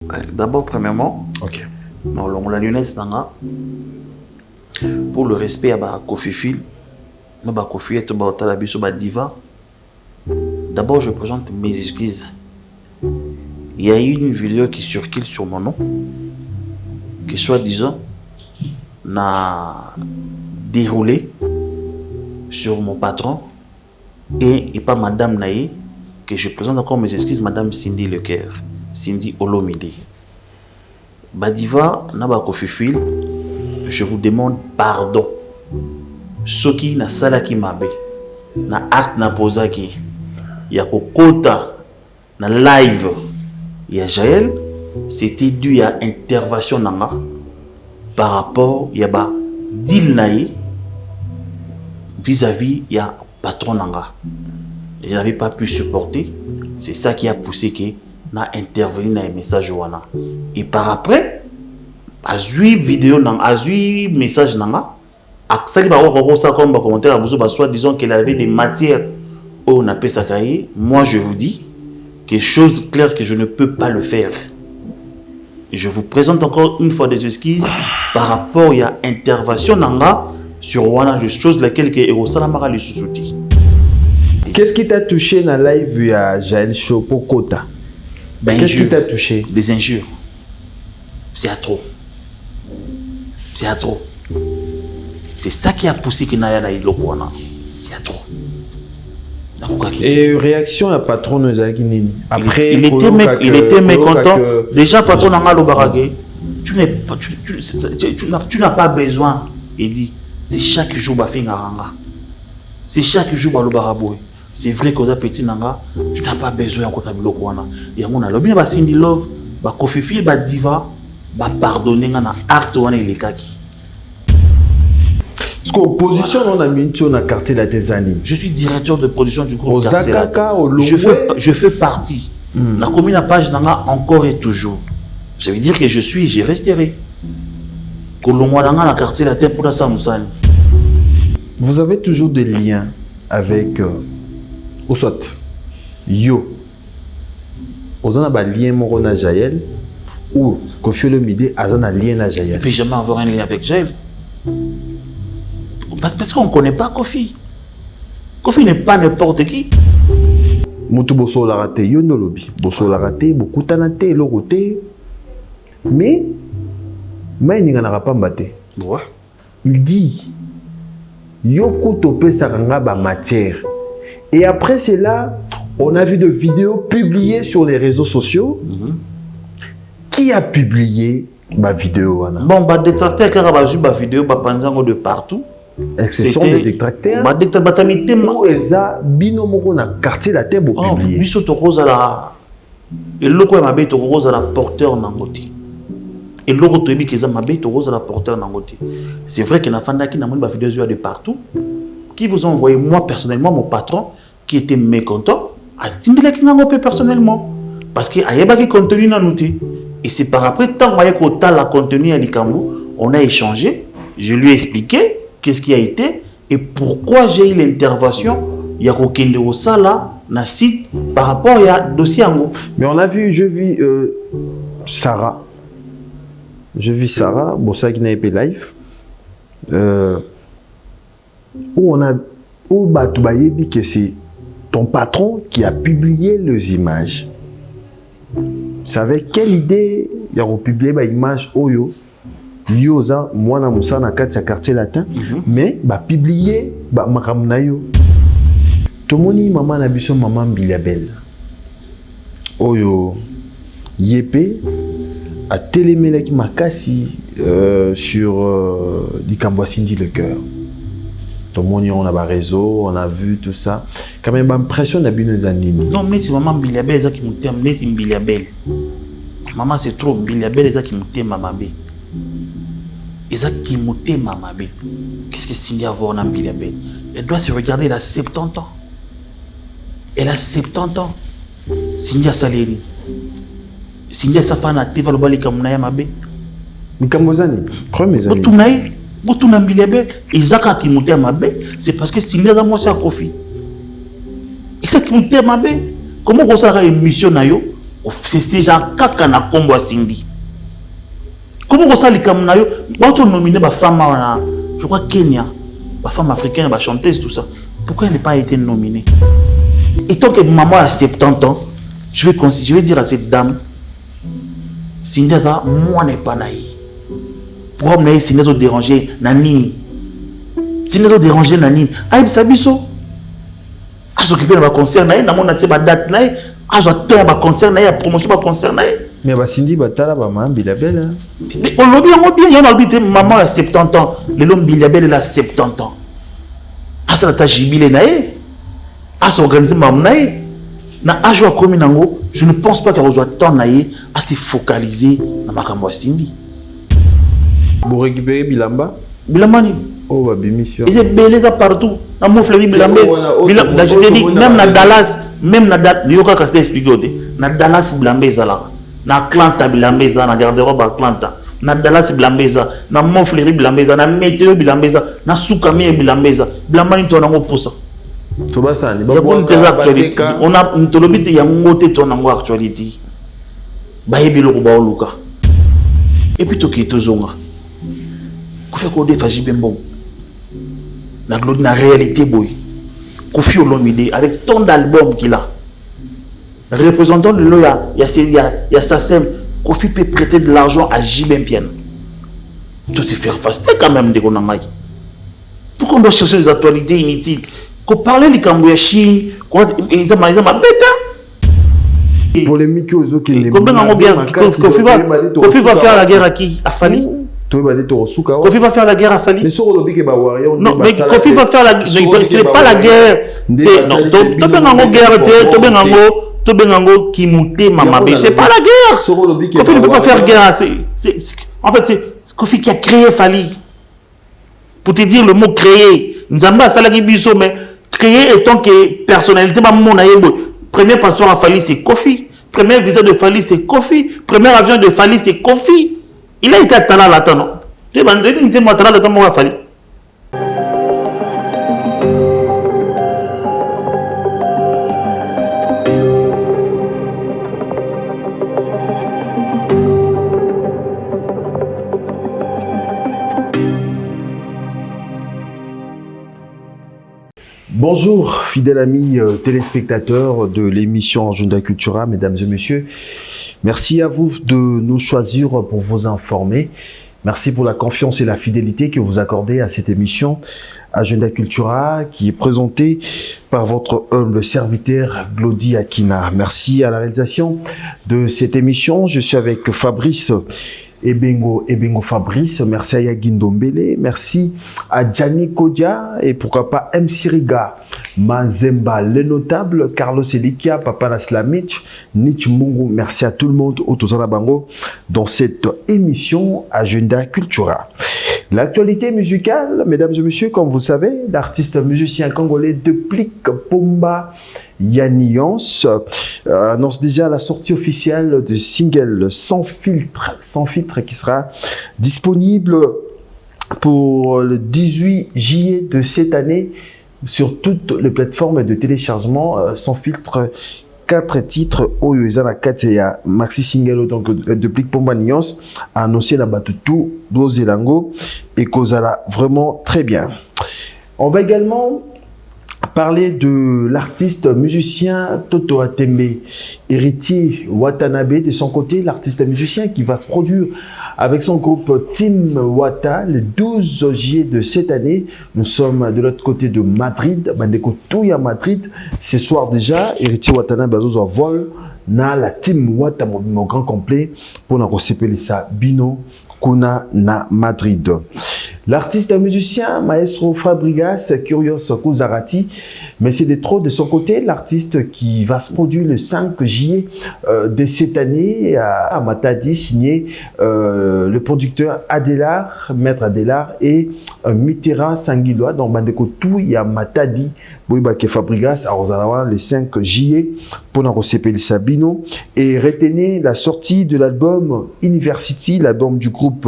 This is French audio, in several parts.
D'abord, premièrement, ok. Non, la lyonnaise nanga pour le respect à Kofi Phil, à Kofi et à Diva. D'abord, je présente mes excuses. Il y a eu une vidéo qui circule sur mon nom, qui soi-disant n'a déroulé sur mon patron et pas Madame Naïe, que je présente encore mes excuses, Madame Cindy Lecoeur, Cindy Olomide. Badiva, Naba Kofi Phil, je vous demande pardon. Ce qui n'a salaki mabe, na acte na posaki, ya kokota na live, ya Jaël, c'était dû à intervention nanga par rapport ya ba deal naï vis-à-vis ya patron nanga. Je n'avais pas pu supporter, c'est ça qui a poussé que na intervenu dans un message wana. Et par après, azui vidéo nanga, azui message nanga, aksali ba ko ça comme ba commentaire abuzo ba soit disant qu'elle avait des matières où on appelle ça cahier. Moi je vous dis quelque chose de clair que je ne peux pas le faire. Je vous présente encore une fois des excuses par rapport à intervention nanga sur wana chose laquelle que Erosalamara les sous-soutis. Qu'est-ce qui t'a touché dans la live à Jaël Show pour Kota? Qu'est-ce qui t'a touché? Des injures. C'est à trop. C'est à trop. C'est ça qui a poussé que Naya na Ilokwana. C'est à trop. Et réaction à patron Nozagini. Après, il était mécontent. Déjà, patron n'a pas baragué. Tu n'as pas besoin. Il dit, c'est chaque jour bafingaranga. C'est chaque jour le baraboué. C'est vrai que petit nanga, tu n'as pas besoin de kota biloko wana. Et on a lobby ba Cindy Love, ba Kofi Phil, ba Diva, ba pardonner na art wana ilekaki. Parce qu'opposition on a mis sur la quartier la Tezani. Je suis directeur de production du groupe Zakaka, je fais partie. La commune à page nanga encore et toujours. Ça veut dire que je resterai. Kolongwa nanga la quartier la terre pour la Samusani. Vous avez toujours des liens avec Osot, Yo. Vous avez un lien avec Jaël ou Kofi Olomide a un lien avec Jaël. Je ne peux jamais avoir un lien avec Jaël. Parce qu'on ne connaît pas Kofi. Kofi n'est pas n'importe qui. Moutou Bosso l'a raté, yo no lobby. Bosso l'a raté, beaucoup tanate, le roté. Mais, il n'y en aura pas mbaté. Ouais. Il dit, Yoko topé saranga ba matière. Et après cela, on a vu des vidéos publiées sur les réseaux sociaux. Qui a publié ma vidéo? Bon, bah détracteur qui a vu ma vidéo, bah panzango de partout. Ce sont des détracteurs. Bah détracteur où eza binomoko na quartier la terre pour publier. Biso to rose la. Et loko ya mabe to rose la porteur nangoti. Et loko to ebi keza mabe to rose la porteur nangoti. C'est vrai que na fanda qui na moni ba vidéo de partout. Qui vous ont envoyé moi personnellement mon patron qui était mécontent a tindela ki nango personnellement parce que ayeba ki contenu na nouti. Et c'est par après tant moyen ko ta la contenu à Likambo, on a échangé, je lui ai expliqué qu'est-ce qui a été et pourquoi j'ai eu l'intervention ya ko kende au sala na site par rapport à dossier ango. Mais on a vu, je vis Sarah. Je vis Sarah, bon ça qui n'a pas live. Où on a où Batoubayebi que c'est ton patron qui a publié les images. C'est avec quelle idée il a publié les images Oyo Yoza moi na Moussa na quartier latin mais bah publié bah makamunayo. Tomoni maman na biso maman Bilabel. Oyo Yépé a téléméleki makasi sur Likambo Cindy Lecoeur. Tout le monde on a un réseau, on a vu tout ça. Quand même, l'impression d'habiter nos animaux. Non, mais c'est maman Bilabel qui me t'aime, mais c'est Bilabel. Maman, c'est trop Bilabel qui me t'aime, maman. Qui me t'aime, maman. Qu'est-ce que Cindy a à voir dans Bilabel? Elle doit se regarder, elle a 70 ans. Elle a 70 ans. Cindy a Saleri. Cindy a sa femme à Teva Lobali Kamunaya Mabe. Nikamozani, premier année. Botuna Bilabel, Isaka qui m'a mabe, c'est parce que Cindy a moi à Kofi. Isaka qui m'a mabe. Comment on s'arrête une mission na yo? c'est déjà kaka na kombo Cindy. Comment ça les comme nayo, quand on nomine ba femme je crois Kenya, ba femme africaine, ba chanteuse tout ça. Pourquoi elle n'a pas été nominée? Et tant que maman a 70 ans, je vais dire à cette dame, Cindy ça moi n'est pas naïf. Pourquoi me Cindy ça déranger nanini? Cindy ça déranger nanini? Aïe sabiso. À s'occuper de ma concert naïf, na mon atie ba date naïf, à s'occuper de ma concert naïf, promotion ma concert naïf. Mais bah Cindy batala ba maman bilabel. Mais on l'a bien, il y en a oublié maman a 70 ans, le l'homme bilabel il a 70 ans. À ça ta jibile naïf, à s'organiser maman naïf. Na ajo komi nango, je ne pense pas qu'il soit temps naïf à se focaliser dans ma caméra Cindy. Pour récupérer Bilamba. Bilamba ni. Oh bah bémission. Ils sont belés partout. Na mon fleury Bilamba. Bilamba, je te dis même na Dallas, même na date, il y a qu'à se expliquer. Na Dallas Bilamba ezala. Na Atlanta Bilamba ezala, na garde-robe Atlanta. Na Dallas Bilamba ezala, na mon fleury Bilamba ezala, na météo Bilamba ezala, na Soukami Bilamba ezala. Bilamba ni to nango pour ça. To ba sani ba bon des actualités. On a une tolobite ya ngote to nango actualité. Ba yebilo ko ba oluka. Et puis to ki to zonga. Ko fait ko de faji bembo. La réalité, boy. Kofi Olomide, avec tant d'albums qu'il a, représentant de l'eau, il y a SACEM, Kofi peut prêter de l'argent à Jibem Pian. Tout se faire face, c'est quand même des Ronangaï. Pourquoi on doit chercher des actualités inutiles? Qu'on parle de Cambouya Chine, ils ont ma bêta. Polémique aux autres qui n'est pas bien. Kofi va faire la guerre à qui? À Fali? Kofi va faire la guerre à Fali. Non, mais Kofi va faire la guerre. Ce n'est pas la guerre. Tobengango qui moutait Mamabe. C'est pas la guerre. Kofi ne peut pas faire guerre. En fait, c'est Kofi qui a créé Fali. Pour te dire le mot créer. Nzamba Salagi Bisso, mais créer étant que personnalité, premier passeport à Fali, c'est Kofi. Premier visa de Fali, c'est Kofi. Premier avion de Fali, c'est Kofi. Il a été à Tala Lata, non? Tu vas me dire, moi, Tala Lata, moi, Fali. Bonjour, fidèles amis téléspectateurs de l'émission Agenda Cultura, mesdames et messieurs. Merci à vous de nous choisir pour vous informer. Merci pour la confiance et la fidélité que vous accordez à cette émission Agenda Cultura qui est présentée par votre humble serviteur Glody Akina. Merci à la réalisation de cette émission. Je suis avec Fabrice Ebengo Fabrice, merci à Yagindombele, merci à Gianni Kodia et pourquoi pas MC Riga, Mazemba, le notable, Carlos Elikia, Papa Naslamich, Nietzsche Mungu, merci à tout le monde autour de la Bango dans cette émission Agenda Cultura. L'actualité musicale, mesdames et messieurs, comme vous savez, l'artiste musicien congolais Deplik Pomba Yaniance annonce déjà la sortie officielle du single Sans filtre qui sera disponible pour le 18 juillet de cette année sur toutes les plateformes de téléchargement. Sans filtre, 4 titres Oyo Ezana Kateya maxi single donc depuis Pomba Yaniance a annoncé la Batutu d'Ozelango et Kozala vraiment très bien. On va également parler de l'artiste musicien Toto Atembe, héritier Watanabe. De son côté, l'artiste musicien qui va se produire avec son groupe Team Wata le 12 juillet de cette année. Nous sommes de l'autre côté de Madrid, Bandeko Touya Madrid. Ce soir déjà, héritier Watanabe Bazozo vol na la Team Wata mon grand complet pour nous recevoir ça Bino Kuna na Madrid. L'artiste musicien Maestro Fabregas Curios Kuzarati, mais c'est de trop de son côté, l'artiste qui va se produire le 5 juillet de cette année à Matadi, signé le producteur Adelar, Maître Adelar et Mitterrand Sanguilois, dans Bandeko Tout, il y a Matadi, Boibake Fabregas à Rosalawa le 5 juillet pour nous recevoir Sabino et retenez la sortie de l'album University, l'album du groupe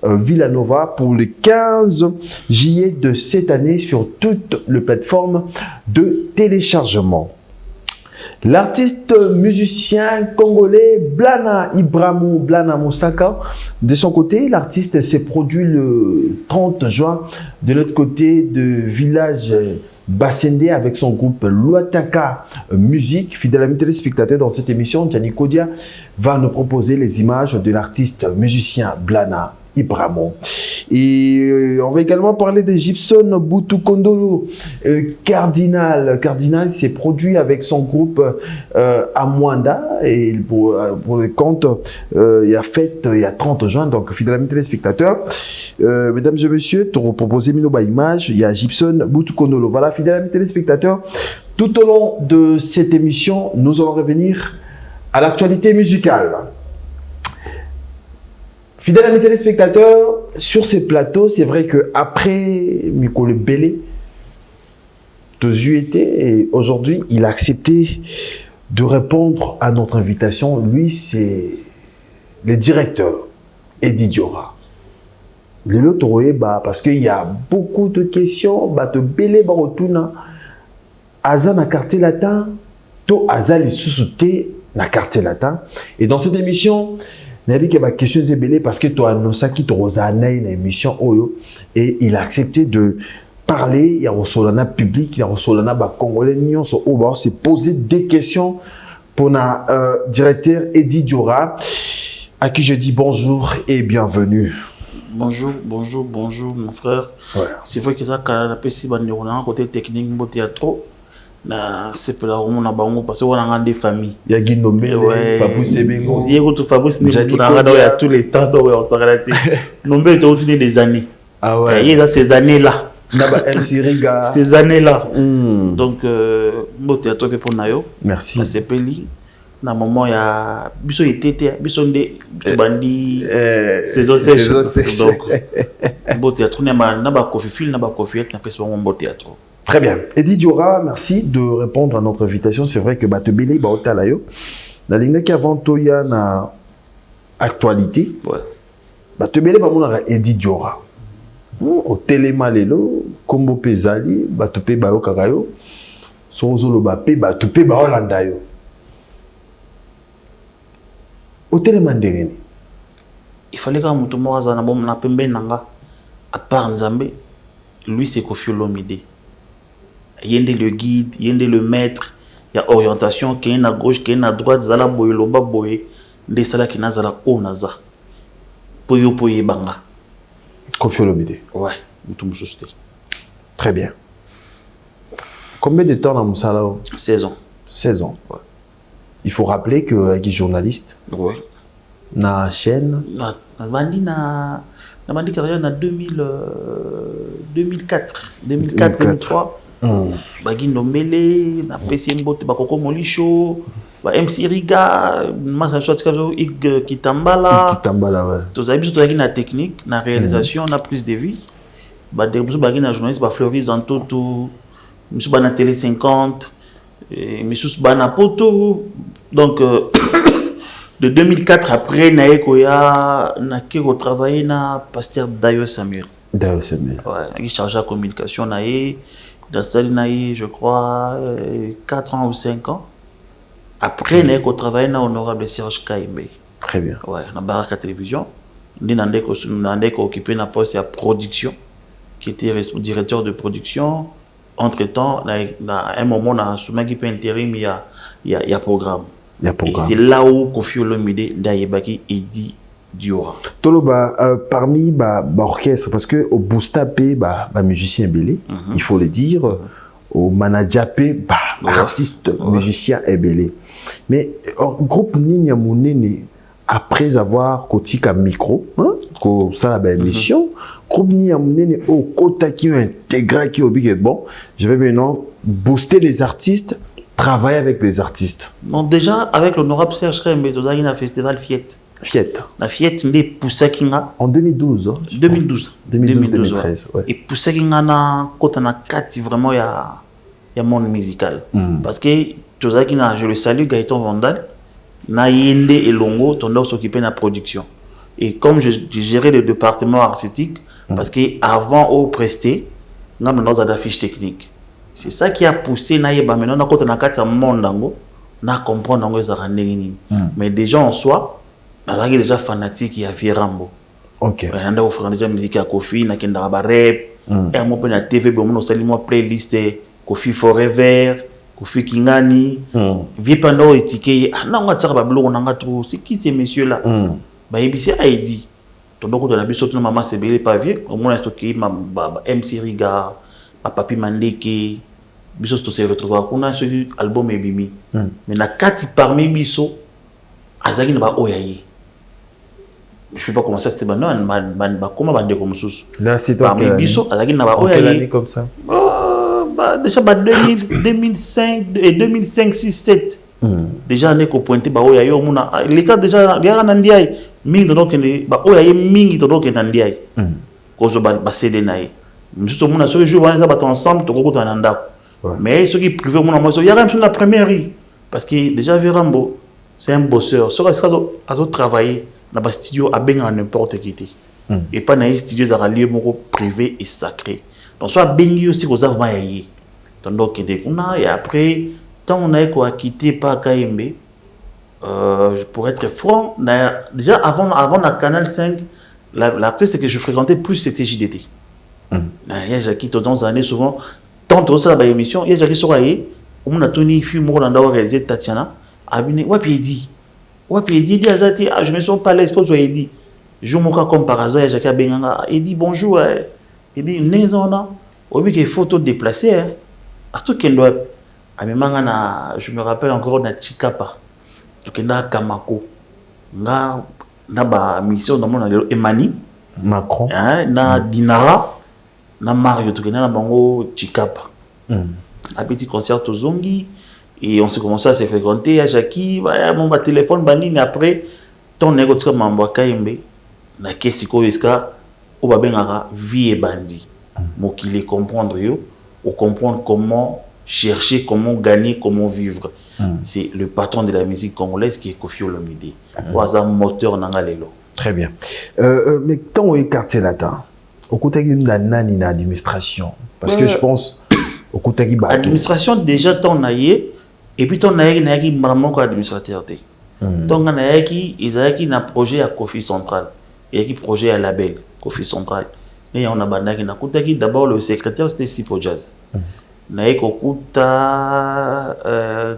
Villanova pour le 15 juillet de cette année sur toutes les plateformes de téléchargement. L'artiste musicien congolais Blana Ibrahimou Blana Moussaka, de son côté, l'artiste s'est produit le 30 juin de l'autre côté du village Bassendé avec son groupe Luataka Musique. Fidèle ami téléspectateur, dans cette émission, Gianni Kodia va nous proposer les images de l'artiste musicien Blana Ibrahimou. Et on va également parler de Gibson Boutou Kondolo, Cardinal. Cardinal s'est produit avec son groupe à Mwanda et pour le compte, il y a fête il y a 30 juin, donc fidèle ami téléspectateur. Mesdames et messieurs, tu proposé Minoba Image, il y a Gibson Boutou Kondolo. Voilà, fidèle ami téléspectateur, tout au long de cette émission, nous allons revenir à l'actualité musicale. Fidèles amis téléspectateurs, sur ces plateaux, c'est vrai qu'après Mikolo Bélé, et aujourd'hui, il a accepté de répondre à notre invitation. Lui, c'est le directeur, Eddie Diora. Parce qu'il y a beaucoup de questions, de Bélé Barotuna, Aza na quartier latin, to Aza les sous-soutés na quartier latin. Et dans cette émission, il y a des questions parce que tu as annoncé qu'il y a une émission et il a accepté de parler. Il y a un public, il y a un Congolais, se poser des questions pour le directeur Eddie Diora, à qui je dis bonjour et bienvenue. Bonjour, mon frère. Ouais. C'est vrai que ça, quand on a un côté technique, un théâtre. C'est pour la bango parce qu'on a des familles. Il y a Guindomé, Fabrice Ebengo. Il y a Fabrice Ebengo. Il y a tous les temps où on s'est arrêté. Nombre de continuer des années. Ah ouais. Il y a ces années-là. MC Riga. Ces années-là. Donc, bon théâtre pour Nayo. Merci. C'est Peli. Na moment il y a biso été biso ndé bandi saison sèche. Donc bon théâtre na ba Kofi Fil na ba Kofi na pèse bon théâtre. Très bien. Eddie Diora, merci de répondre à notre invitation. C'est vrai que Batebele Baotalayo, la ligne qui avant Toya na actualité. Ouais. Batebele Bamona Eddie Diora. Au téléma lelo, Kombo Pezali, Batope Bao Kagayo, Sozolo Bape, Batope Baolandayo. Au téléma ndengeni. Il fallait que mutu moza na bom na pembe nanga. À part Nzambe, lui c'est Koffi Olomide. Il y a le guide, il y a le maître, il y a orientation, qui est à gauche, qui est à droite, zala boye, loba boye, des sala qui n'a zala o naza. Poyo poye banga. Koffi Olomide. Ouais, tout le monde. Très bien. Combien de temps dans Moussala? 16 ans. 16 ans. Ouais. Il faut rappeler que est journaliste. Oui. Na chaîne. Na bandi carrière na 2004, 2003. Bagindo Mele, na PCM Bote, Bakoko Molisho, MC Riga, Massa Chouatikazo, Ig Kitambala. Kitambala, ouais. Tous les habits na technique, na réalisation, na prise de vie. Bagin na journaliste, Fleury Zantoto, Moussou na Télé 50, Moussou na Poto. Donc, de 2004 après, na Kiko travaillé na Pasteur Dayo Samuel. Dayo Samuel. Ouais, il chargé la communication na dans Salinaï, je crois, 4 ans ou 5 ans. Après, on a travaillé dans l'honorable Serge Kaimbe. Très bien. Ouais, dans Baraka Télévision. On a occupé un poste de production, qui était directeur de production. Entre-temps, à un moment, on a souvent équipé intérim, il y a programme. Et c'est là où Koffi Olomide Dayebaki Eddie Diora. Toloba, parmi l'orchestre, parce que au Boustapé, musicien belé, il faut le dire, au Manadjapé, artiste, musicien belé. Mais groupe Ninya Mounene, après avoir Kotika micro, ko ça la émission, groupe Ninya Mounene au Kota qui intégré qui au big bon, je vais maintenant booster les artistes, travailler avec les artistes. Non, déjà avec l'honorable Serge Kaimbe, il y a un festival Fiette. Fiette. La Fiette, c'est Poussakinga. En 2012. 2012-2013. Ouais. Et Poussakinga, quand on a 4, vraiment, il y a monde musical. Parce que, je le salue, Gaëtan Vandal, na Yende et Longo, on doit s'occuper de la production. Et comme je gérais le département artistique, parce qu'avant au presté, on a des fiches techniques. C'est ça qui a poussé, maintenant, quand on a 4 monde, na comprendre ngo ça rendre nini. Mais déjà en soi, bazaki déjà fanatique ya Vierambo. OK. On a offert déjà musique à Kofi na kenda ba rap. Et mo pe na TV bon on sali mo playlist Kofi Forever, Kofi Kingani. Vie pendant étiqué na nga tsaka ba biloko na nga trop. C'est qui ces messieurs là? Ba yebisi Aidi. Donc on a biso to maman Sebele Pavier, au moins stocké MC Riga, Papi Mandeke. Biso to se retrouver kuna ce album ebimi. Mais na kati parmi biso azaki na ba oyaye. Je sais pas comment ça c'était non comment bande comme sous. Là c'est toi parmi biso azaki na ba oyaye comme ça. Déjà 2005 et 2005 6 7. Déjà on est ko pointer ba oyaye au mona les cas déjà ya na ndiaye mingi donc ne ba oyaye mingi donc na ndiaye. Kozo ba céder nae. Biso mona ce jour on est ba ensemble to ko na ndako. Mais ceux qui privé mon amour, il y a même sur la première rue. Parce que déjà, Vierambo, c'est un bosseur. Ce qui a travaillé dans le studio à Benga n'importe qui. Et pas dans les studios à lieu privé et sacré. Donc, soit Benga aussi, vous avez donc, et après, tant on a quitté par KMB, pour être franc, déjà avant la Canal 5, l'artiste que je fréquentais plus, c'était JDT. J'ai quitté dans les années souvent. Tant que ça, l'émission, il y a des gens qui ont tenu film où on a réalisé Tatiana. Abine, ouais, puis il dit, ah, je me sens pas là, il faut que je dit. Je me comme par hasard, il dit bonjour, il dit, Nézona, au lieu qu'il photo déplacée, à tout qu'il doit, je me rappelle encore de Chikapa, tout qu'il a Kamako, na ba mission dans mon Emani, Macron, na Dinara. Na Mario tout na bango Chikapa. Un petit concert au Zongi et on s'est commencé à se fréquenter à Jackie, mon téléphone banine après ton négociation mambo KMB na kesiko eska o babengaka vie et bandi. Mo qui les comprendre yo, ou comprendre comment chercher, comment gagner, comment vivre. C'est le patron de la musique congolaise qui est Koffi Olomide. Ou un moteur nanga lelo. Très bien. Mais quand on est quartier latin au côté de l'administration, parce que je pense au côté de l'administration, déjà, ton aïe, et puis ton aïe n'a qui vraiment quoi administrateur. Ton aïe qui, ils ont un projet à Kofi Central, et qui projet à label Kofi Central. Et on a bandaki na kutaki d'abord le secrétaire c'était Sipo Jazz. Na ekokuta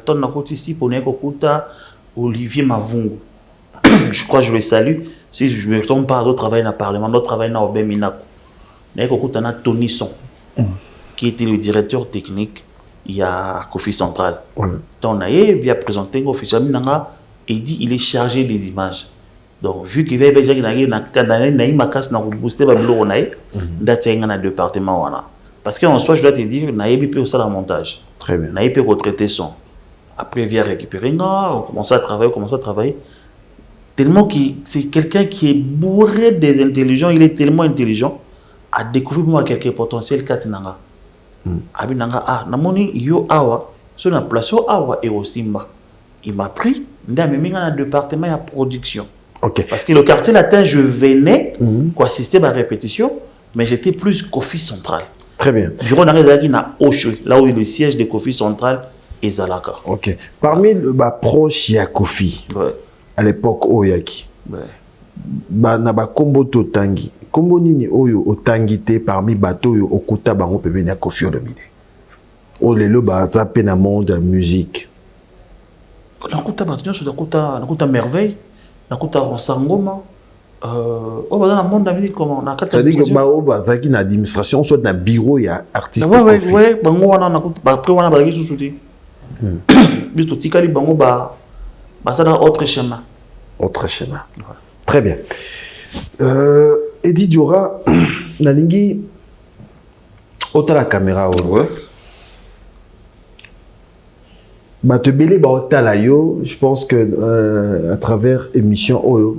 ton na kuti Sipo na ekokuta Olivier Mavungu. Je crois que je le salue. Si je me trompe pas, d'autres travaillent dans le Parlement, d'autres travaillent dans Obé Minako. Na ekokuta na Tony Son, qui était le directeur technique il y a Kofi Central. Ton aïe vient présenter officiellement et dit il est chargé des images. Donc, vu qu'il va y avoir une macasse dans le booster, il y a un département. Parce qu'en soi, je dois te dire, il y a un montage. Très bien. Il y a un retraité son. Après, il vient récupérer, on commence à travailler. Tellement que c'est quelqu'un qui est bourré des intelligents, il est tellement intelligent, à découvrir moi quelques potentiels katinanga. Abinanga, ah, namoni yo awa, sur la place awa et au Simba. Il m'a pris, il m'a mis dans un département de production. Okay. Parce que le quartier latin, je venais pour assister à la répétition, mais j'étais plus Kofi Central. Très bien. Bureau d'Angazaki na Osho, là où est le siège de Kofi Central et Zalaka. Ok. Parmi les proches, il y a Kofi. Ouais. À l'époque, Oyaki. Ouais. Na ba kombo to tangi. Kombo nini oyo otangi te parmi bato yo okuta bango pebe na Koffi Olomide. O lelo ba zappé na monde de la musique. Nakuta bato so nakuta merveille. Nakuta Ronsangoma, on va dans le monde de la musique comment on a quatre. C'est-à-dire que bah bazaki na administration soit na bureau ya artiste. Ouais, bango wana nakuta après wana ba gisu souti. Biso tikali bango ba ça dans autre schéma. Autre schéma. Très bien. Eddie Diora nalingi ota la caméra ouais. Bato belé ba otala yo, je pense que à travers émission oyo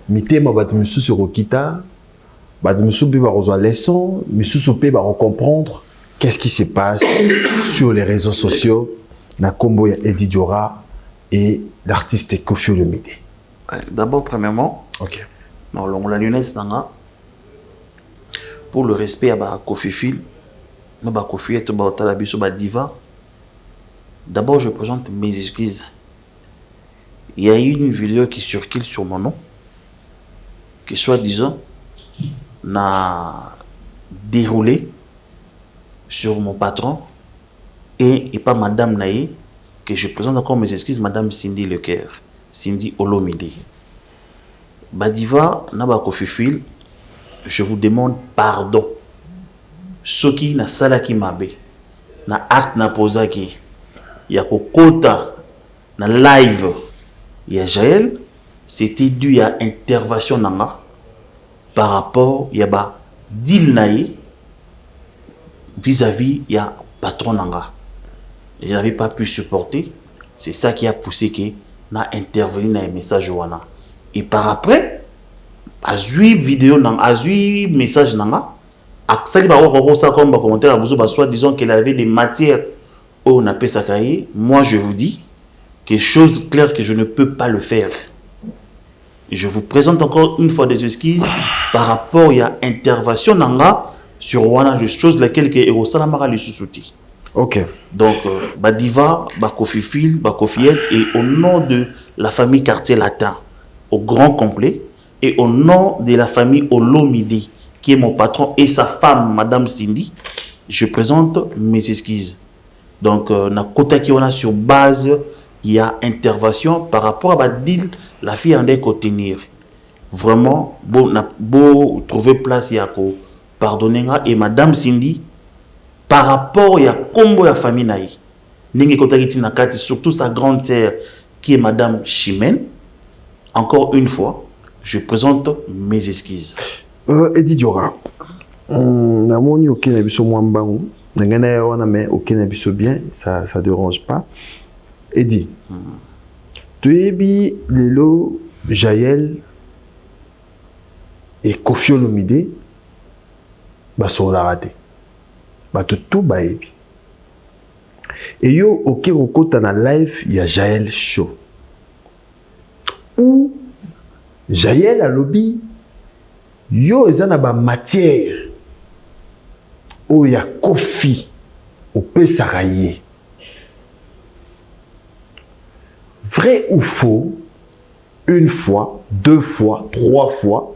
mitema bato misusu rokita bato misusu pe ba reçoit leçon misusu pe ba comprendre qu'est-ce qui se passe sur les réseaux sociaux na kombo ya Eddie Diora et l'artiste Koffi Olomide. D'abord premièrement, OK. Non, la lyonnaise nanga pour le respect à ba Kofi Phil, ba Kofi et ba otala biso ba diva. D'abord, je présente mes excuses il y a eu une vidéo qui circule sur mon nom, qui soi-disant n'a déroulé sur mon patron et pas Madame Naï, que je présente encore mes excuses, Madame Cindy Lecoeur, Cindy Olomide. Badiva, Naba Kofifil, je vous demande pardon. Ce qui n'a salaki mabe, na acte na posaki, ya kokota na live, ya Jaël, c'était dû à intervention nanga par rapport ya ba deal naï vis-à-vis ya patron nanga. Je n'avais pas pu supporter. C'est ça qui a poussé que na intervenu dans les messages wana. Et par après, à suivre vidéo à suivre message nanga, accès ba wa ça comme commentaire à bozo ba soit disons qu'elle avait des matières où on appelle ça cahier. Moi je vous dis quelque chose de clair que je ne peux pas le faire. Et je vous présente encore une fois des excuses par rapport à intervention nanga sur wana chose laquelle que Ero Salamara le sous-souti. Ok. Donc, Badiva, Bakofifil, Bakofiette, et au nom de la famille Quartier Latin, au grand complet, et au nom de la famille Olomidi, qui est mon patron, et sa femme, Madame Cindy, je présente mes excuses. Donc, na kota qui on a sur base, il y a intervention par rapport à Badil, la fille en est contenir. Vraiment, beau trouver place, il y a quoi pardonner, et Madame Cindy, par rapport à combo ya famille naï ningi kotakiti nakati surtout sa grande sœur qui est Madame Chimène. Encore une fois je présente mes excuses. Eddie Diora na moni ok na biso mwambangu ngana ya wana mais ok na biso bien ça dérange pas. Eddie tuyebi lelo Jaël et Koffi Olomide basola raté bato tout baebi. Et yo ok okota na live ya Jaël Show ou Jaël a lobby yo ezana ba matière o ya Koffi au pesaraye. Vrai ou faux? Une fois, deux fois, trois fois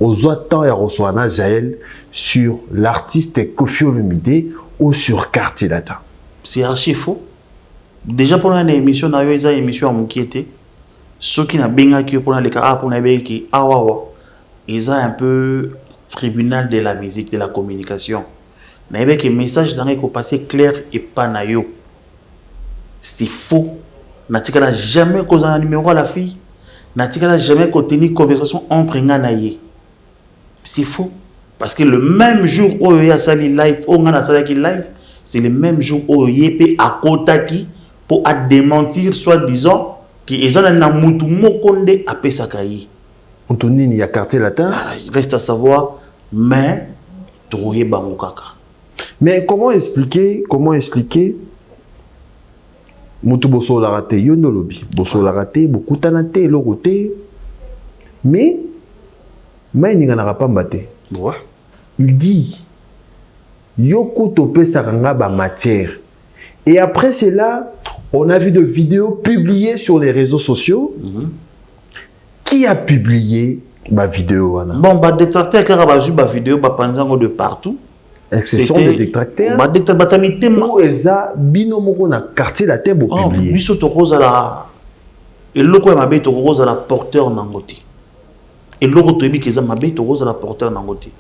aux autant et reçoit Jaël sur l'artiste Koffi Olomide ou sur Quartier Latin. C'est archi faux. Déjà pour une émission, on a eu une émission à Moukiete. Ceux qui n'ont pas eu pour les cas, pour les qui ils ont un peu tribunal de la musique, de la communication. Mais avec un message dans les passé clair et pas naïo. C'est faux. N'a-t-il jamais causé un numéro à la fille? N'a-t-il jamais contenu une conversation entre Nganaye? C'est faux. Parce que le même jour où il y a sali live, où on a sali live, c'est le même jour où il y a à Kotaki pour démentir, soit disant, qu'ils ont un moutou mokonde à Pesakayi. Anthony, il y a Quartier Latin. Il reste à savoir, mais trouver Bamukaka. Mais comment expliquer Moutou Bosso l'a raté, Yondo Lobby. Bosso l'a raté, beaucoup tanate, l'oroté. Mais il n'y en aura pas mbaté. Ouais. Il dit Yoko Topé Saranga ba matière. Et après cela, on a vu de vidéos publiées sur les réseaux sociaux. Qui a publié ma vidéo? Bon, bah détracteur qui a vu ma vidéo, bah pendant de partout. Ce sont des détracteurs. Bah détracteur, où eza binomoko na Quartier Latin bo publié. Biso to rose la. Et loko ya mabe to rose la porteur nangoti. Et loko to ebi keza mabe to rose la porteur nangoti.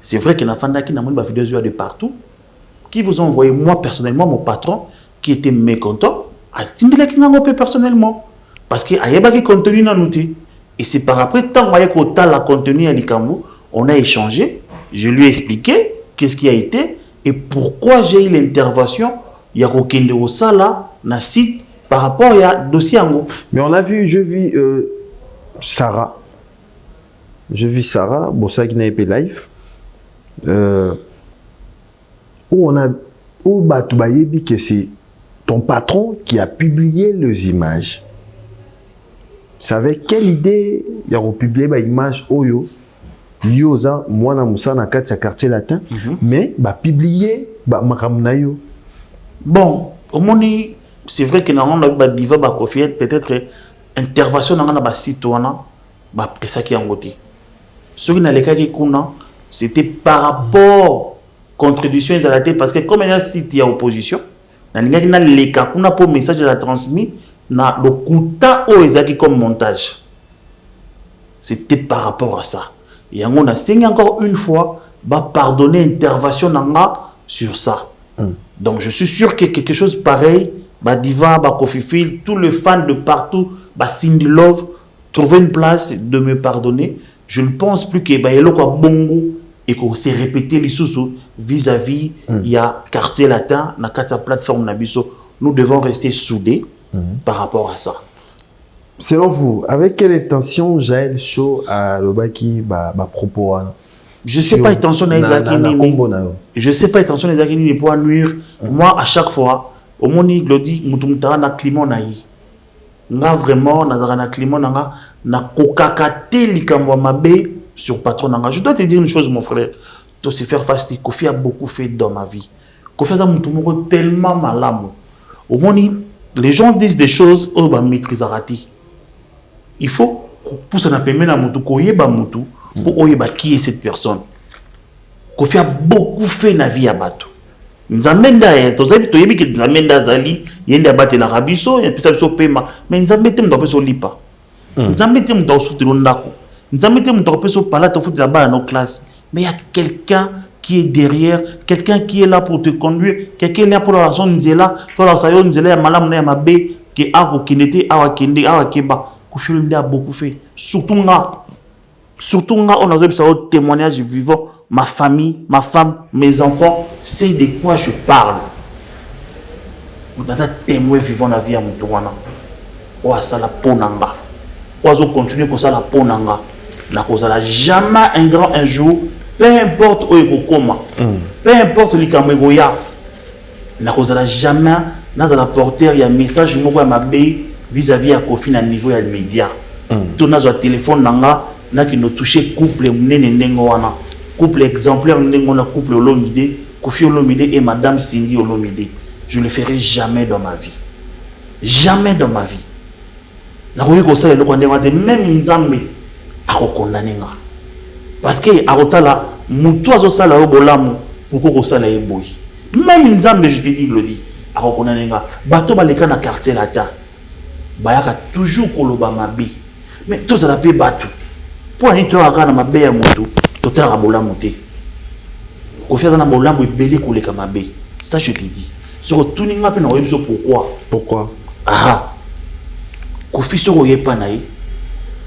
C'est vrai que na fanda ki na moni ba vidéo de partout. Qui vous ont envoyé moi personnellement mon patron qui était mécontent a tingela ki nango personnellement parce que ayeba ki contenu na nouti. Et c'est par après tant que tu as la contenu à l'Ikambo, on a échangé, je lui ai expliqué qu'est-ce qui a été et pourquoi j'ai eu l'intervention. Il y a aucun de ça là, na site par rapport à dossier Ango. Mais on a vu, je vis Sarah. Je vis Sarah, bon ça qui n'a pas live. Où on a où Batoubayebi que c'est ton patron qui a publié les images. C'est avec quelle idée il y a publié les images Oyo Yoza moi na Moussa na Quartier Latin mais bah publié bah makamnayo. Bon, au moni c'est vrai que normalement bah diva bah Koffi peut-être intervention na ba site wana ba presaki yango te soki na lekaki kuna c'était par rapport contribution ezalate parce que comme il y a site ya opposition na ningaki na leka kuna pour message de la transmis na le kuta o ezaki comme montage c'était par rapport à ça yango na sengi encore une fois va pardonner intervention nanga sur ça. Donc je suis sûr que quelque chose pareil bah Diva, bah Kofi Phil, tous les fans de partout, bah Cindy Love, trouver une place de me pardonner. Je ne pense plus que bah yelo quoi bongo et qu'on s'est répété les sous vis-à-vis il y a quartier latin na sa plateforme nabiso. Nous devons rester soudés par rapport à ça. Selon vous, avec quelle intention Jaël Chaud a l'obaki bah propos je sais pas intention je sais pas intention des Akini pour nuire. Moi à chaque fois au moni glodi mutumutara na climat na yi nga vraiment na climat na kokakate likamwa mabe sur patron nanga. Je dois te dire une chose mon frère, to se faire face Kofi a beaucoup fait dans ma vie. Kofi a mutumoko tellement malamu au moni les gens disent des choses oh ba maîtrise rati. Il faut pour ça na permet na mutu ko yeba mutu pour oyeba qui est cette personne. Kofi a beaucoup fait na vie à bateau. Nzamenda tozabi toyebi ke nzamenda zali yende abate la rabiso ya pesa biso pema mais nzambe te mto peso lipa. Nzambe te mto sutelo ndako. Nzambe te mto peso pala to futi la bas dans nos classes. Mais il y a quelqu'un qui est derrière, quelqu'un qui est là pour te conduire, quelqu'un là pour la raison nzela, pour la sayon nzela ya malamu na ya mabe ke ako kinete awa kende awa keba. Kofi a beaucoup fait. Surtout nga on a besoin de témoignage vivant. Ma famille, ma femme, mes enfants, c'est de quoi je parle. Nous avons témoin vivant la vie à Moutouana. Ou à ça la ponanga. Ou à continuer comme ça la ponanga. La cause là jamais un grand un jour, peu importe où il coma, peu importe les camégoya. La cause là jamais dans la porteur il y a un message moi à ma baie vis-à-vis à Kofi na niveau ya média. Tout dans un téléphone nanga na qui nous toucher couple nene nengoana. Couple exemplaire, on a couple Olomide, Kofi Olomide et Madame Cindy Olomide. Je ne le ferai jamais dans ma vie. Jamais dans ma vie. La roue comme ça, même Nzambe a condamné. Parce que à Rotala, Moutou a ça la obolamu, pourquoi ça la eboui. Même Nzambe, je te dis, le dit, a condamné. Bateau baleka na quartier lata. Bayaka toujours koloba mabi. Mais tout ça la paix bateau. Pour aller te regarder ma belle Moutou. Total rabola monté. Kofi na bola mo belé kolé kamabe. Ça je te dis. Sur tout ninga pe na webiso pourquoi? Ah. Kofi sur oyepa na yi.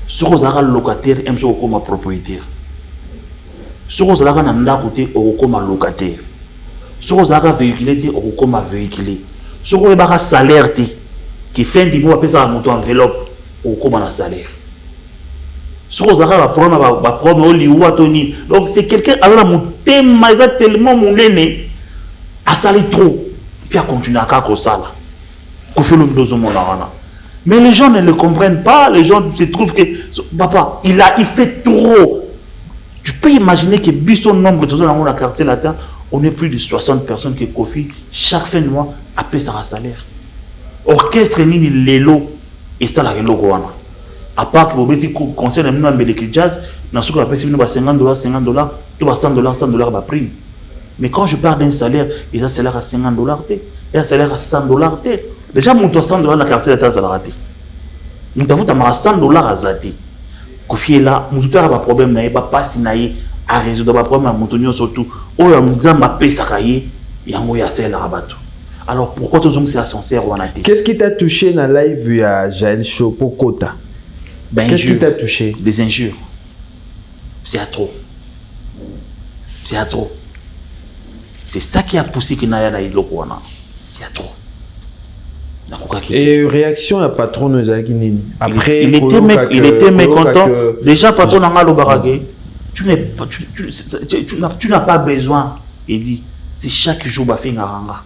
Sur zaka locataire emso comme propriétaire. Sur zaka na ndako te comme locataire. Sur zaka véhiculé te comme véhiculé. Sur oyeba salaire te qui fin du mois pesa moto enveloppe comme un salaire. Donc c'est quelqu'un alors mon thème tellement mon aîné a salé trop puis a continué à faire ça mais les gens ne le comprennent pas. Les gens se trouvent que papa il fait trop. Tu peux imaginer que son nombre de dans la quartier latin on est plus de 60 personnes que Kofi chaque fin de mois a payé sa salaire orchestre ni lelo et ça la logo à part que vous concerne nous en jazz, dans ce qu'on appelle $50, $50, tout à $100 ma prime. Mais quand je parle d'un salaire, il y a un salaire à $50, il y a un salaire à $100. Déjà, mon $100 dans la quartier de la raté. Nous avons $100 à Zati. Kofi est là, nous avons un problème, nous n'avons pas à résoudre un problème, nous surtout. Nous avons un peu de il y a un salaire à bateau. Alors pourquoi tous hommes c'est sincère ou en qu'est-ce qui t'a touché dans la live à Jaël Chaud pour Kota? Qu'est-ce qui t'a touché? Des injures. C'est à trop. C'est à trop. C'est ça qui a poussé que Naya Naïd Lokwana. C'est à trop. Et réaction à patron de Zaginini. Après, il était mécontent. Déjà, patron Nanga Lobaragé, tu n'as pas besoin. Il dit, c'est chaque jour Bafé Ngaranga.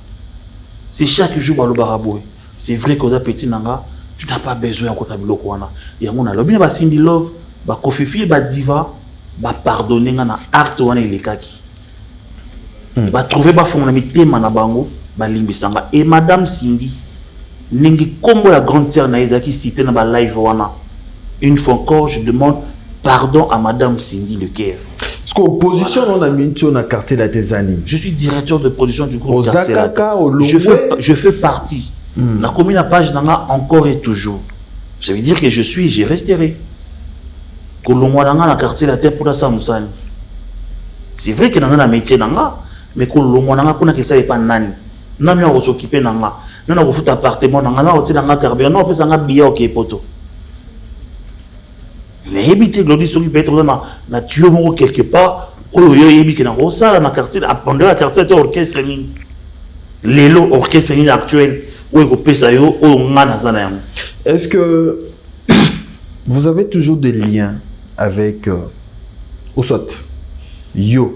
C'est chaque jour Balobaraboué. C'est vrai qu'on a petit Nanga. Tu n'as pas besoin de comptabiliser quoi. Il y a mon alobine ba Cindy Love, ba Kofi Phil, ba Diva, ba pardonner na acte wana il est kaki. Ba trouver ba fond na mitema na bango, ba limbisanga et Madame Cindy Ningi Kombo la grande sœur Naïza qui cité dans ma live wana. Une fois encore, je demande pardon à Madame Cindy Lecaire. Parce qu'en position, on a mis on a quartier la Tésanie. Je suis directeur de production du groupe Ozakaka, je fais partie. La commune à page nanga encore et toujours. Ça veut dire que j'ai resté. Kolongwa nanga na quartier la terre pour la Samusani. C'est vrai que nanga na métier nanga, mais kolongwa nanga pour na que ça est pas nani. Nami on s'occuper nanga. Nana ko futa appartement nanga na hôtel nanga carburant, na pesa nga billet OK poto. Mais éviter que l'audition qui peut être na tuer mon quelque part, oh yo yebi que na rosa na quartier pendant la quartier de orchestre ni. Lelo orchestre ni actuel où ko pesa yo o ngana zana yango. Est-ce que vous avez toujours des liens avec Osot Yo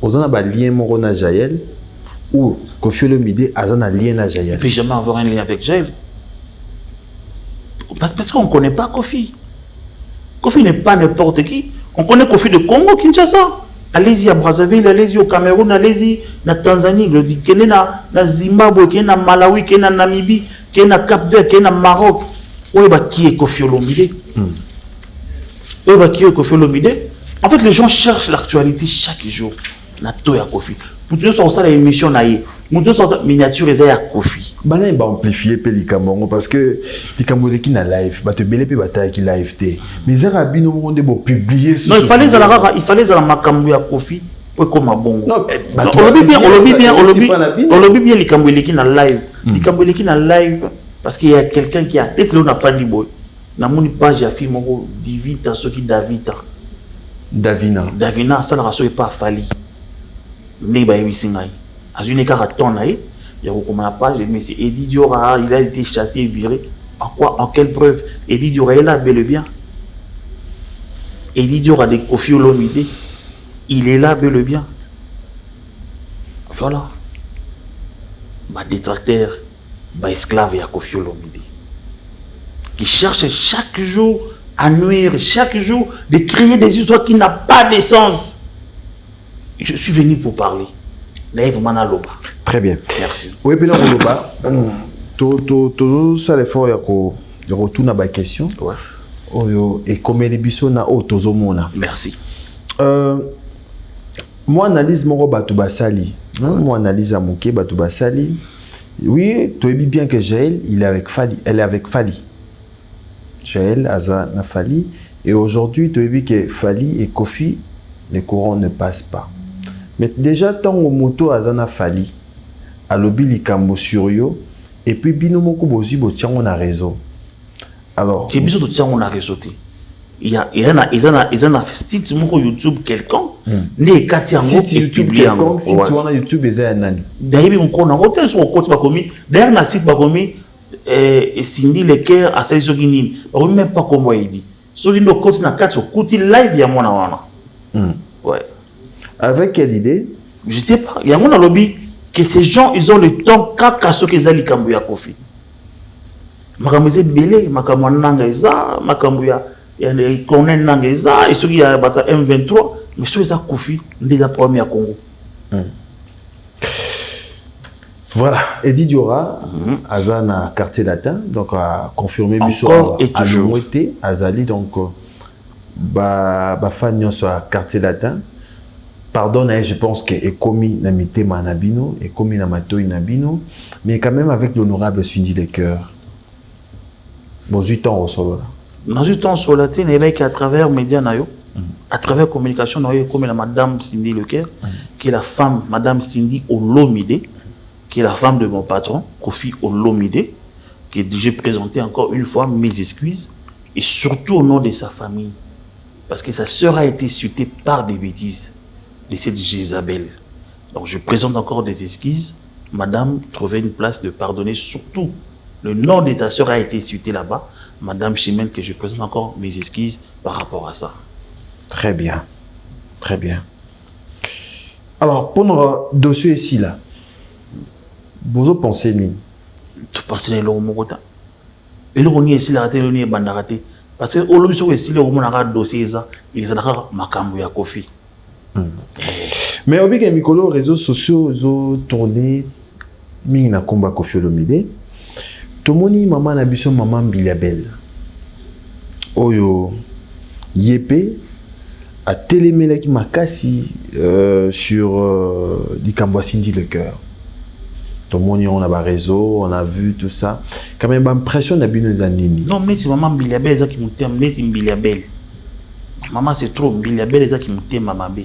Ozana ba lien moko na Jaël ou Koffi Olomide azana lien na Jaël? Et puis jamais avoir un lien avec Jaël. Parce qu'on ne connaît pas Koffi. Koffi n'est pas n'importe qui. On connaît Koffi de Congo, Kinshasa. Allez-y à Brazzaville, allez-y au Cameroun, allez-y na Tanzanie, le dit qu'il na Zimbabwe, qu'il na Malawi, qu'il na Namibie, qu'il na Cap-Vert, qu'il na Maroc. Où est qui est Koffi Olomide? Où est qui est Koffi Olomide? En fait, les gens cherchent l'actualité chaque jour. Na toya Koffi. Pour tout ça, on a l'émission naïe. Pour tout ça, miniature est à Koffi. Bana il va amplifier Pelikambo parce que Pelikambo qui na live, ba te belé pe bataille qui live té. Mais ça bino monde bo publier. Non, il fallait à la makambu ya Koffi pour comme bongo. Non, on le bien les Kamboué qui na live. Les Kamboué qui na live parce qu'il y a quelqu'un qui a laissé le na Fanny Boy. Na mon page ya film mon Divita ce qui Davina ça la raso est pas fali. Ne ba yebi singai. Azune karaton naï. Il y a beaucoup de page, mais c'est Eddie Diora, il a été chassé et viré. En quelle preuve? Eddie Diora est là, bel et bien. Eddie Diora de Koffi Olomide, il est là, bel et bien. Voilà. Ma détracteur, ma esclave à Koffi Olomide. Qui cherche chaque jour à nuire, chaque jour de créer des histoires qui n'ont pas de sens. Je suis venu pour parler. Naïve Manaloba. Très bien. Merci. Oui, puis là, tout ça, l'effort, il y a retour à ma question. Et comme les bisous, na autozomona. Merci. Moi, analyse mon Batubasali. Moi, analyse à mon Batubasali. Oui, tu dis bien que Jaël, il est avec Fali. Elle est avec Fali. Jaël, Aza, na Fali. Et aujourd'hui, tu dis que Fali et Koffi, les courants ne passent pas. Mais déjà, tant que moto Azana Fali, à l'obi likambo sur yo, et puis binomoko bozi botian on a raison. Alors. C'est bizarre de tiens on a raison. Il y a site moko YouTube quelqu'un, né kati en site YouTube quelqu'un, site on a YouTube ezaya nani. D'ailleurs on connaît hôtel sur côté ba komi, d'ailleurs na site ba komi Cindy Lecaire à ces ogini. Ba même pas comment il dit. So lindo côté na kati côté live ya mona wana. Ouais. Avec quelle idée? Je sais pas. Il y a mon lobby que ces gens, ils ont le temps qu'à ce qu'ils aient Kambouya Koffi. Makamouya Belé, Makamouya Nangeza, Makamouya Konen Nangeza, et ceux qui ont battu M23, mais ceux qui ont Koffi, les premiers à Congo. Voilà. Eddie Diora, Azana quartier latin, donc a confirmé encore et toujours. Azali, donc, fan sur quartier latin. Pardon, je pense que est commis na mité manabino, est commis na mato inabino, mais quand même avec l'honorable Cindy Lecaire. Bon, 8 ans au sol. Dans 8 ans sur la télé, il y a qu'à travers les médias, à travers la communication, comme la madame Cindy Lecaire, qui est la femme, madame Cindy Olomide, qui est la femme de mon patron, Koffi Olomide, qui j'ai présenté encore une fois mes excuses, et surtout au nom de sa famille, parce que sa sœur a été insultée par des bêtises de cette Jézabel. Donc je présente encore des excuses. Madame, trouvez une place de pardonner. Surtout, le nom de ta sœur a été cité là-bas. Madame Chimène, que je présente encore mes excuses par rapport à ça. Très bien. Très bien. Alors, pour notre dossier ici, là, vous pensez, Mine? Tu penses que c'est le Mokota. Et le Roni ici, la raté, le Roni est bandaraté. Parce que au lieu ici, le Roni a dossier, il y a Makambu ya Koffi. Mais au biais des réseaux sociaux, ils ont tourné Mina Komba Koffi Olomide. Tomoni maman na biso maman Bilabel. Oyo Yépé a télémélaki makasi sur Likambo Cindy le cœur. Tomoni on a ba réseau, on a vu tout ça. Quand même impression na bino zanini. Non mais c'est maman Bilabel ça qui m'aime, mais c'est Bilabel. Maman c'est trop Bilabel ça qui m'aime mamabe.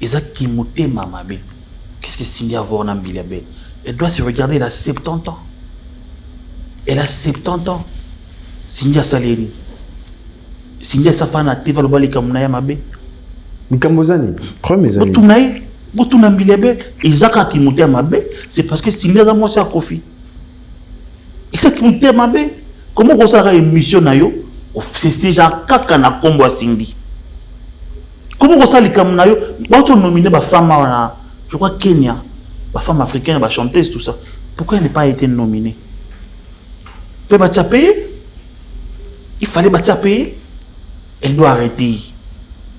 Et ça qui m'aime mamabe. Qu'est-ce que Cindy a à voir dans Bilabel? Elle doit se regarder, elle a 70 ans. Elle a 70 ans. Cindy a saléri. Cindy a sa femme à TV, le bali comme Naya Mabé. Nikambozani, premier année. Botunaï, Botuna Bilabel. Et Zaka qui m'aime Mabé, c'est parce que Cindy a moi à Kofi. Et ça qui m'aime Mabé. Comment on s'arrête une mission nayo? C'est déjà Kaka na combo à Cindy. Comment on s'arrête comme nayo? Quand on nomine ma femme, je crois Kenya. Ma femme africaine, ma chanteuse, tout ça. Pourquoi elle n'a pas été nominée? Il fallait payer. Il fallait payer. Elle doit arrêter.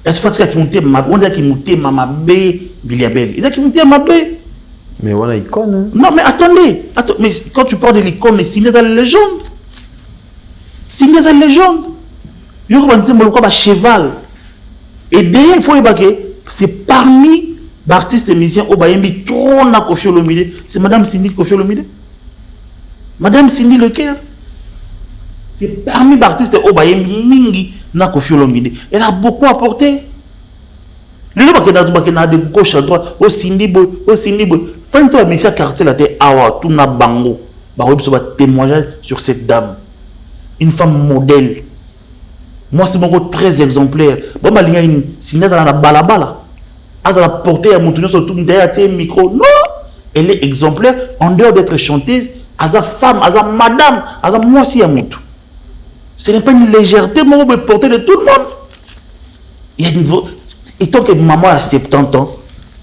Elle se fait qui monte on dit qui monte Mama B Bilabel. Il a qui monte Mama B. Mais on a icône. Non mais attendez, mais quand tu parles de l'icône, c'est une légende. C'est une légende. Il y a un cheval. Et d'ailleurs, il faut que c'est parmi l'artiste musicien au Bayembi trop na Koffi Olomide, c'est Madame Cindy Koffi Olomide. Madame Cindy Leclerc. C'est parmi les artistes au Bayembi mingi na Koffi Olomide. Elle a beaucoup apporté. Les gens qui ont de gauche à droite, au Cindy Boy, au Cindy Boy. Fin de Michel Cartier la tête awa tout na bango. Bah oui, ça va témoigner sur cette dame. Une femme modèle. Moi c'est mon très exemplaire. Bon bah il y a une Cindy dans la balabala. Elle a porté à mon tournoi sur tout le micro. Non! Elle est exemplaire en dehors d'être chanteuse. Elle a femme, elle a madame, elle a moi aussi à mon tour. Ce n'est pas une légèreté, mais on peut porter de tout le monde. Il y a une... Et tant que maman a 70 ans,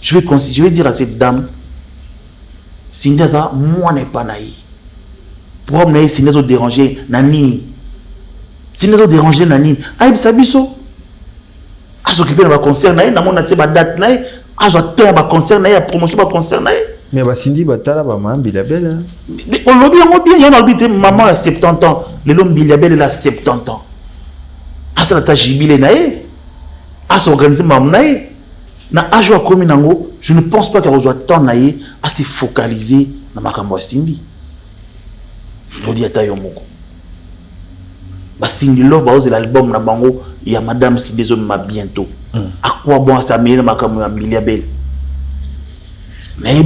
je vais dire à cette dame, Cindy, moi n'est pas naïf. Pourquoi me Cindy a dérangé Nanini? Cindy a dérangé Nanini. Aïe, Sabiso. À s'occuper de ma concert, na mon date, à s'occuper de ma concert, à promotion de ma concert. Mais Cindy Batala, maman Bilabel. On l'a bien, il y a un maman a 70 ans, le l'homme Bilabel a 70 ans. À ça, la jubilé, à s'organiser, maman, na ajo comme nango, je ne pense pas qu'elle soit tant à se focaliser dans ma campagne Cindy. Je dis à Tayomoko. Cindy Love, c'est l'album na bango. Il y a Madame Cindy Zoma bientôt. À quoi bon ça mène ma campagne Bilabel? Mais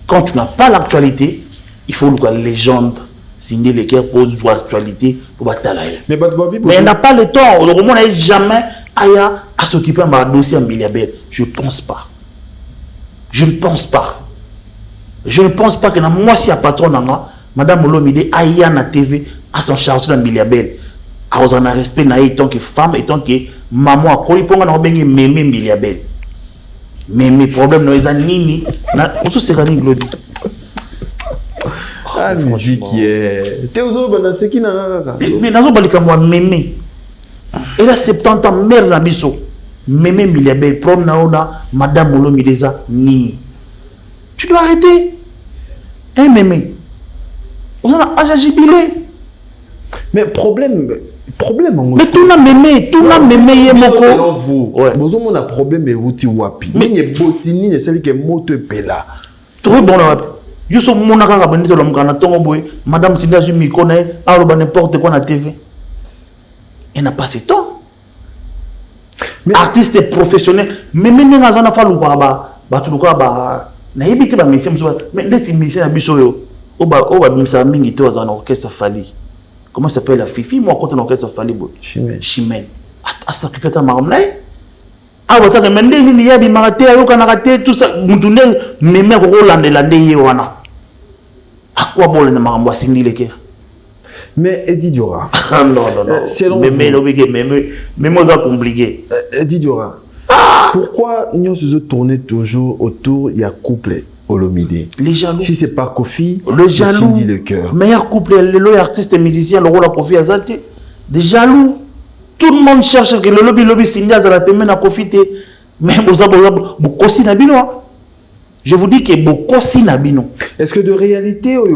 quand tu n'as pas l'actualité, il faut que la légende Cindy Leclerc pose l'actualité pour batailler. Mais elle n'a pas le temps. Le roman n'a jamais à s'occuper de dossier en Bilabel. Je ne pense pas. Je ne pense pas. Je ne pense pas que moi, si y a patron, Madame Olomide aïe na TV à s'en charger dans Bilabel. À en respect en tant que femme, et tant que maman, à quoi il peut en bien mémé Bilabel. Mais mes problèmes dans les années, on se sert de Glody. Ah, musique qui est. T'es aux autres, c'est qui n'a pas. Mais dans le cas, moi, mémé. Elle a 70 ans, mère Nabiso. Mémé Bilabel, problème na Madame Olomideza, ni. Tu dois arrêter. Hein, mémé. On a jubilé. Mais problème mais tout n'a mémé, tout n'a mémé moko. Selon vous, vous avez un problème et vous wapi. Mais il y a botini, il y a celle qui est moto pela. Très bon là. Je suis mon akaka bandito l'omkana tongo boy. Madame Cindy a su m'y connaître, alors n'importe quoi na TV. Elle n'a pas ce temps. Artiste professionnel, mais même dans un affaire ou pas, tout le cas, na yébite ba médecin, mais les médecins abisso yo. Oba bimsa mingi to dans orchestre Fali. Comment s'appelle la Fifi? Moi, quand on a orchestre Fali, Chimène. À s'occuper de ta marmite. Ah, vous avez demandé, il y a des marathés, tout ça. Vous avez même l'année, wana. À quoi bon le marmite Cindy Leclerc? Mais Eddie Diora. Non. Mais moi, ça compliqué. Eddie Diora. Pourquoi nous se tournons toujours autour, il y a couple Olomide? Les jaloux. Si c'est pas Koffi, le jaloux. Cindy Leclerc. Meilleur couple, le artiste et musicien, le rôle à Koffi Azati. Des jaloux. Tout le monde cherche que le lobby Cindy Azati mène à Koffi. Mais vous avez beaucoup aussi na bino. Je vous dis que beaucoup si nabino. Est-ce que de réalité, Ouais.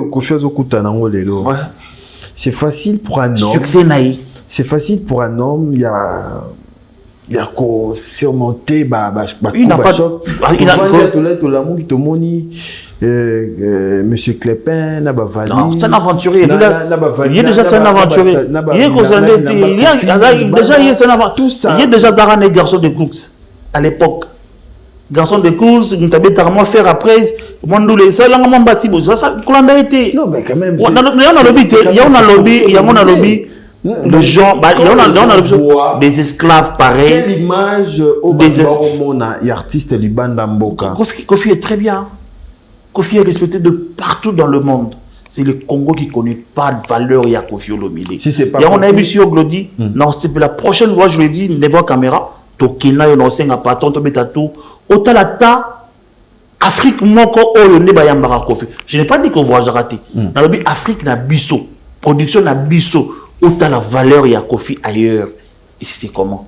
C'est facile pour un homme. Succès naïf. C'est facile pour un homme, il y a qu'à surmonter il n'a pas Monsieur Clépin, non, c'est un aventurier. Il est déjà un aventurier. Il est déjà il est déjà un garçon de course à l'époque. Garçon de course, il t'a bien faire après. Non, mais quand même. Il y a un lobby. Les gens, il y a des esclaves pareils. Quelle image des artistes libanais Mboka. Kofi est très bien. Kofi est respecté de partout dans le monde. C'est le Congo qui ne connaît pas de valeur. Il y a Kofi Olomide. Si c'est pas on a vu sur Glody. Non, c'est la prochaine fois, je l'ai dit, devant caméra. Tokena, on a un patron, on a tout. Otalata, Afrique, moko, ne bayambara Kofi. Je n'ai pas dit qu'on voit raté. Dans le Afrique, na biso. Production na biso. Autant la valeur, il y a Kofi ailleurs. Et c'est comment?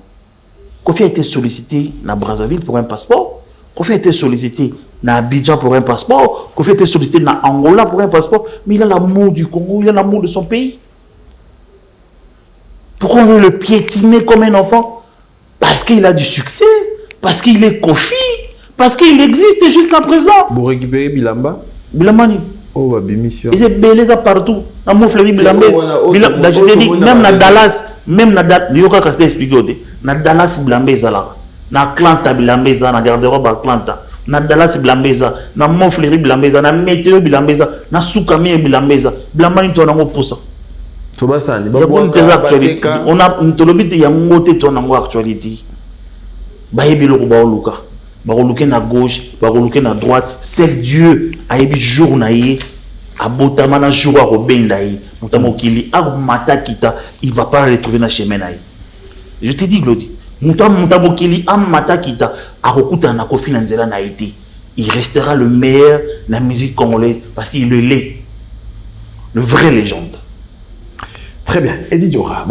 Kofi a été sollicité dans Brazzaville pour un passeport. Kofi a été sollicité dans Abidjan pour un passeport. Kofi a été sollicité dans Angola pour un passeport. Mais il a l'amour du Congo, il a l'amour de son pays. Pourquoi on veut le piétiner comme un enfant? Parce qu'il a du succès. Parce qu'il est Kofi. Parce qu'il existe jusqu'à présent. Vous récupérez Bilamba? Bilamani. Oh, bah, bémission. Ils sont belés partout. Dans mon fleury, Bilambé. Je te dis, même dans Dallas, même dans Dallas, il y a qu'à expliquer. Dans Dallas, Bilambé, là. Dans Atlanta, Bilambé, dans garde-robe Atlanta. Dans Dallas, Bilambé, dans mon fleury, Bilambé, dans Météo, Bilambé, dans Soukami, Bilambé. Bilambé, tu as un pouce. Il y a des actualités. On a une tolobite, il y a un mot de actualité. Baïbi le Rouba Oluka. Baroulouké na gauche, baroulouké na droite. C'est Dieu a ébi jour naïe, a botama na jour a robin naïe. Notamment qu'il a mata kita, il va pas retrouver na chemin naïe. Je te dis Glody, Moutamo Kili a mata kita, a rokuta na Kofi Nzela naïti. Il restera le meilleur de la musique congolaise parce qu'il est le vrai légende. Très bien. Eddie Diora,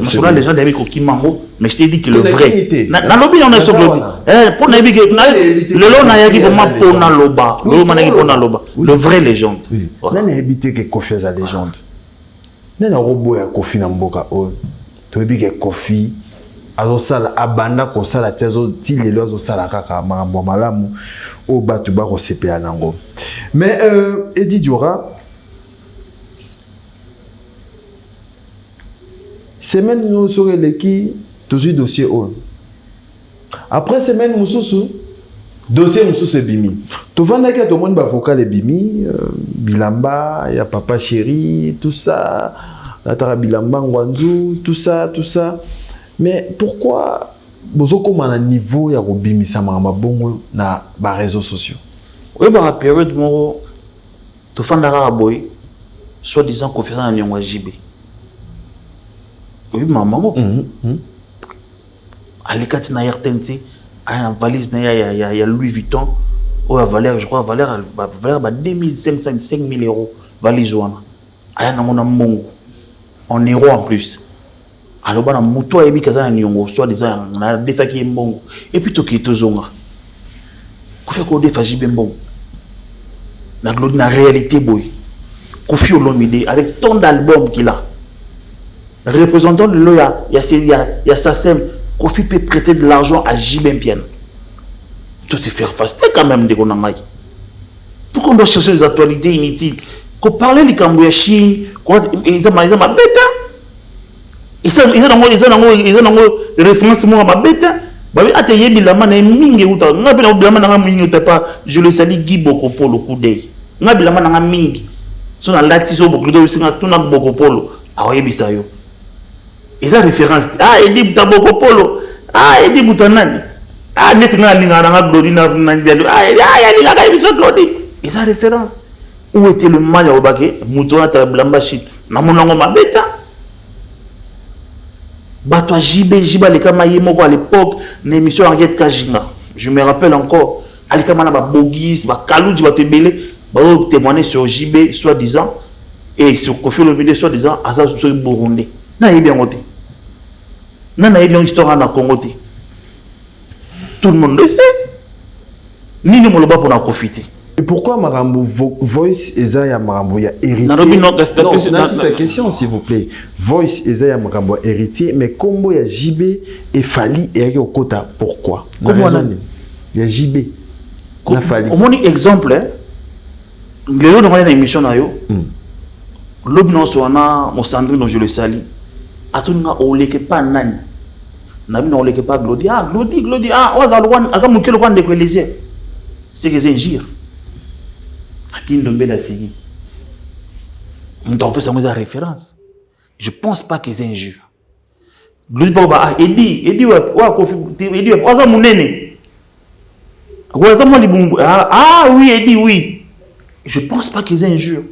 sur la légende avec Kokimango, mais je t'ai dit que le vrai. Na lobby on est sur Glody. Pour na big le lot na yaki vraiment pour na loba. Le vrai légende. Nana habité que Kofi est la légende. Nana robo ya Kofi na mboka o. To bi que Kofi azosala abanda ko sala tezo tilelo azosala kaka mambo malamu o batu ba ko sepea nango. Mais Eddie Diora, semaine nous sur l'équipe, tous dossier on. Après semaine nous dossier nous bimi. Tu vas n'a que tout le monde va vocal bimi, Bilamba, y a papa chéri, tout ça, la tara Bilamba Ngwanzu, tout ça. Mais pourquoi bozo comme à niveau ya bimi ça m'a bon na ba réseaux sociaux? Oui, bah période mo tu fais ndara boy, soit disant confiance en Nyongwa JB. Oui, maman. À l'écart na RTNC, à la valise il y a Louis Vuitton, ou à valeur, je crois valeur 2500 5000 euros valise ouana. Aya na mona mongo en euros en plus. Alors bana muto ebi kaza nyongo soit disant na defa ki mbongo et puis to ki tozonga. Ko fait ko defa jibe mbongo. Na Glody na réalité boy. Kofi Olomide avec tant d'albums qu'il a. Représentant de l'OIA, il y a SACEM, Kofi peut prêter de l'argent à JB Mpiana. Tout se faire faster quand même de Konangaï. Pourquoi on doit chercher des actualités inutiles? Qu'on parle de Cambouya Chine, ils ont ma bêta. Ils ont des références à ma bêta. Je le salue Guy Bokopolo Koudei. Nga bilama nanga mingi. So na latiso bokrudo singa tuna Bokopolo. Awaye bisayo. Eza référence. Ah, Eddie Bokopolo. Ah, Eddie Boutanani. Ah, neti nga linga nanga Glody na ndialo. Ah, ya linga ka biso Glody. Eza référence. Où était le mal au baquet? Mouton ta blamba shit. Na monango mabeta. Batwa JB les kamaye moko à l'époque, l'émission Henriette Kajinga. Je me rappelle encore. Alikamana ba Bogis, ba Kalouji ba Tebele, ba témoigner sur JB soi-disant et sur Kofi Olomide soi-disant à ça sur Burundi. Na yé bien côté. Na yé bien histoire na Congo. Tout le monde le sait. Nini moloba pour na profiter. Et pourquoi Marambo Voice Ezaya Marambo ya héritier? Non, c'est sa question s'il vous plaît. Voice Ezaya Marambo héritier, mais combo ya JB et Fali et Yaki Okota, pourquoi? Comment il y a JB. Na Fali. Au moins exemple, les autres dans l'émission na yo. L'obno soana mon Sandrine dont je le salue. Atunga oleke pas nani. Na bino oleke pas Glody. Ah Glody ah oza lwan aka mukelo kwa ndeko Elysée. C'est que c'est injure. On peut s'amuser à référence. Je ne pense pas que c'est injure. Glody Pogba, Eddie, oui, Eddie, oui. Je ne pense pas que c'est injure.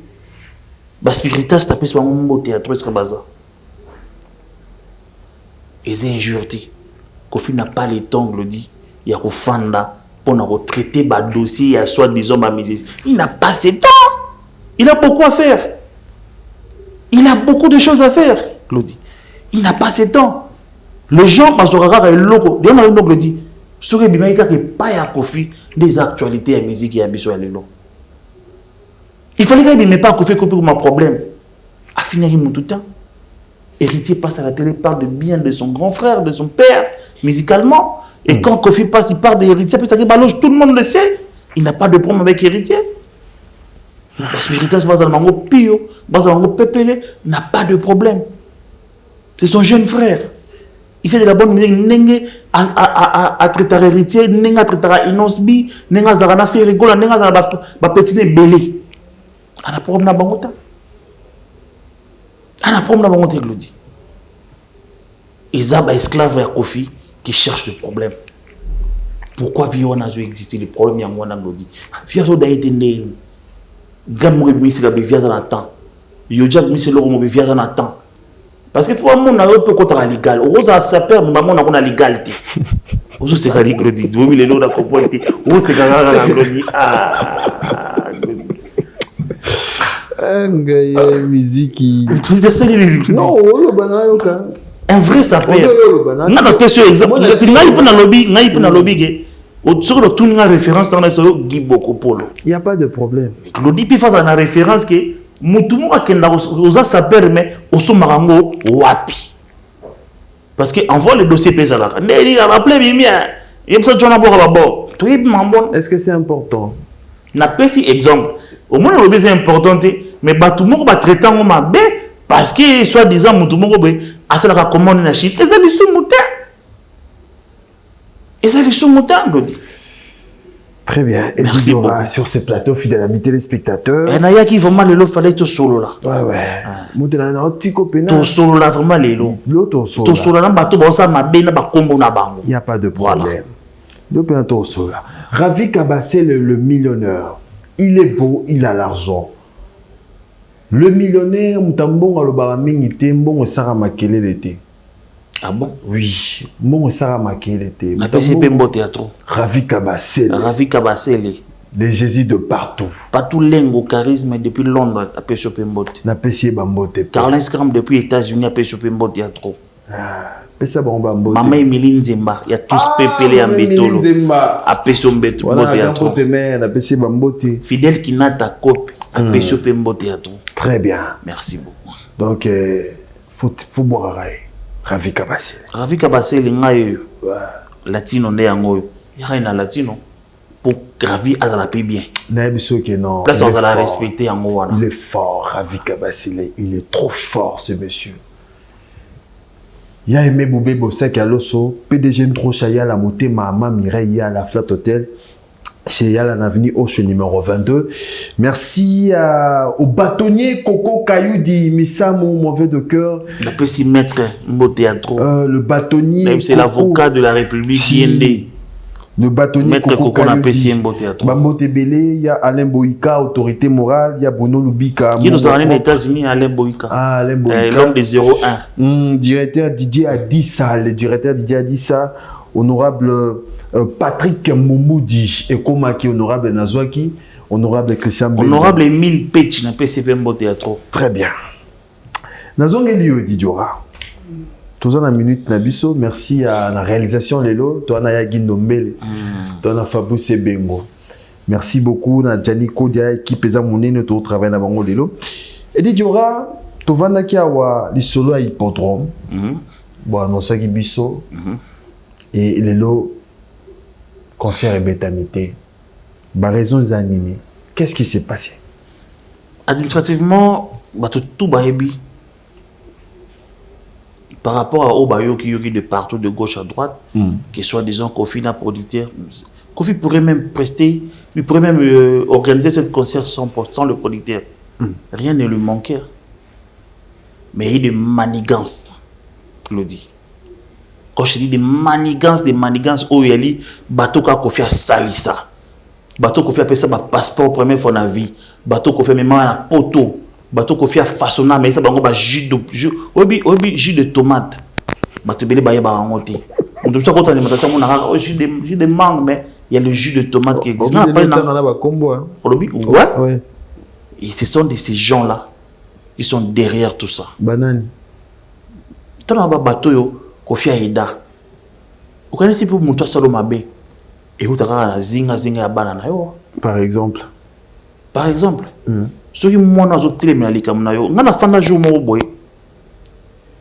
Spiritas, c'est un peu mon théâtre, c'est bazar. Et c'est injure. Kofi n'a pas les temps, Glody. Il y a Fanda. Pour traiter le dossier à soi-disant il n'a pas ce temps. Il a beaucoup à faire. Il a beaucoup de choses à faire, Glody. Il n'a pas ce temps. Les gens, parce que les locaux, les gens Glody, ce qui est pas à Kofi des actualités à musique et à Bissou à l'élo. Il fallait qu'il ne pas Kofi comme un problème. À finir tout le temps. Héritier passe à la télé, parle de bien de son grand frère, de son père, musicalement. Et quand Kofi passe, il parle d'héritier, puis ça baloche, tout le monde le sait. Il n'a pas de problème avec héritier. Parce que l'héritier, Bazalango Pio, Bazalango Pepele, n'a pas de problème. C'est son jeune frère. Il fait de la bonne musique. Nenge à traiter héritier, Nenge à traiter Inosbi, Nenge à Zarana Ferrigola, Nenge à Zarana Petine Belé. On a problème à Bangota. On a problème à Bangota, Glody. Ils ont esclaves à Kofi. Qui cherche le problème. Pourquoi Vion a existé le problème? Il y a moi dans Glody. Viazo da été né. Gamou Bimisi Gabi Viaza Nathan. Yojak Missy Loromo Viaza Nathan. Parce que tout le monde n'a pas contre légal. Au rose à sa père, maman n'a pas légalité. Où c'est qu'à Glody? 2000 euros d'accompagnement. Où c'est qu'à Glody? Ah, Glody. Musique. Non, un vrai sapeur. On a question exemple. Il n'y a pas de lobby, il n'y a pas de lobby. Sur le tour, il y a une référence dans le Guy Bokopolo. Il n'y a pas de problème. Glody puis face à la référence que Moutoumou a aux sapeurs mais au Somarango wapi. Parce que envoie le dossier pesala. Il a rappelé bien. Il y a John Abor. Est-ce que c'est important? Na pesi exemple. Au moins le lobby c'est important mais tout le monde va traiter en mabé parce que soi-disant Moutoumou à cela la commande na Chine. Et ça les sous-moutins. Et ça les sous-moutins, Glody. Très bien. Et merci beaucoup. Sur ce plateau, fidèles amis téléspectateurs. Et Naya qui vraiment le lot fallait tout solo là. Ouais. Moutena na otiko pena. Tout solo là vraiment les lots. L'autre solo. Tout solo là bateau ba ça mabé na ba kombo na bango. Il y a pas de problème. L'autre pena tout solo. Ravi Kabase le millionnaire. Il est beau, il a l'argent. Le millionnaire, Moutambon alobara mingité, mbon Sarah Makele l'été. Ah bon? Oui, mbon Sarah Makele l'été. Na PCP Mbo théâtre. Ravi Kabase. Ravi Kabase les Jésus de partout. Partout lengo charisme depuis Londres à PCP Mbo. Na PCP Mbo. Carlin Scram depuis États-Unis à PCP Mbo théâtre. Ah, PCP Mbo. Maman Emilie Nzemba, il y a tous pépélé en bétolo. À PCP Mbo théâtre. Fidèle qui n'a ta copie à PCP Mbo théâtre. Très bien. Merci beaucoup. Donc, faut boire Ravi Kabase. Ravi Kabase, les latino né en haut. Il y a un latino. Pour Ravi, à la paix bien. Non. Place, on va la respecter en haut. Il est fort, Ravi Kabase. Il est trop fort, ce monsieur. Il y a aimé Boubé Bossek à l'osso. PDG Ntrochaya, la montée, Mahama Mireille à la Flat Hotel. Chez Yala Navini, au numéro 22. Merci au bâtonnier Coco Kayoudi, Missamou, mauvais de cœur. On peut s'y mettre au théâtre. Le bâtonnier. C'est l'avocat de la République IND. Le bâtonnier Maître Coco Kayoudi. Bambo Tebele, il y a Alain Boïka, autorité morale, il y a Bruno Lubika. Qui nous a ramené aux États-Unis, Alain Boïka. Ah, Alain Boïka. L'homme des 01. Directeur Didier Adissa, le directeur Didier Adissa, honorable. Patrick Moumoudi et Komaki, honorable Nazwaki, honorable Christian Benzi. Honorable Emile Petch, na PCP Mbo théâtre. Très bien. Nazongeli Didiora. Tous en la minute Nabiso, merci à la réalisation Lelo, toi na Yagi Nombele, toi na Fabrice Bengo. Merci beaucoup na Jani Kodia équipe eza monene to travail na bango lelo. Et dit Diora to vanda ki awa li solo à hippodrome. Bon annoncaki biso. Et lelo concert et bétamité. Ba raison zanini. Qu'est-ce qui s'est passé? Administrativement, tout bahebi. Par rapport à Obayo qui de partout, de gauche à droite, qui soit disons Kofi n'a producteur. Kofi pourrait même prester, il pourrait même organiser cette concert sans le producteur. Rien ne lui manquait. Mais il y a des manigances, je le dis. Quand je dis des manigances, où il y a des bateaux qui Kofi a sali ça. Bateau Kofi a fait ça, passeport première fois dans la vie. Bateau Kofi a même un poteau. Bateau Kofi a façonné, mais ça va jus de tomate. Bateau belé baye barangoté. On doit savoir quand alimentation on a jus de mangue, mais il y a le jus de tomate qui existe. Ouais. Et ce sont de ces gens-là qui sont derrière tout ça. Banane. Tant on va bateau yo Kofi a aida. Vous connaissez pour monter Salomabe et vous t'as zinga ya banana yo. Par exemple. Ce qui moi na zo télémina likamna yo ngana fanda jour mo boy.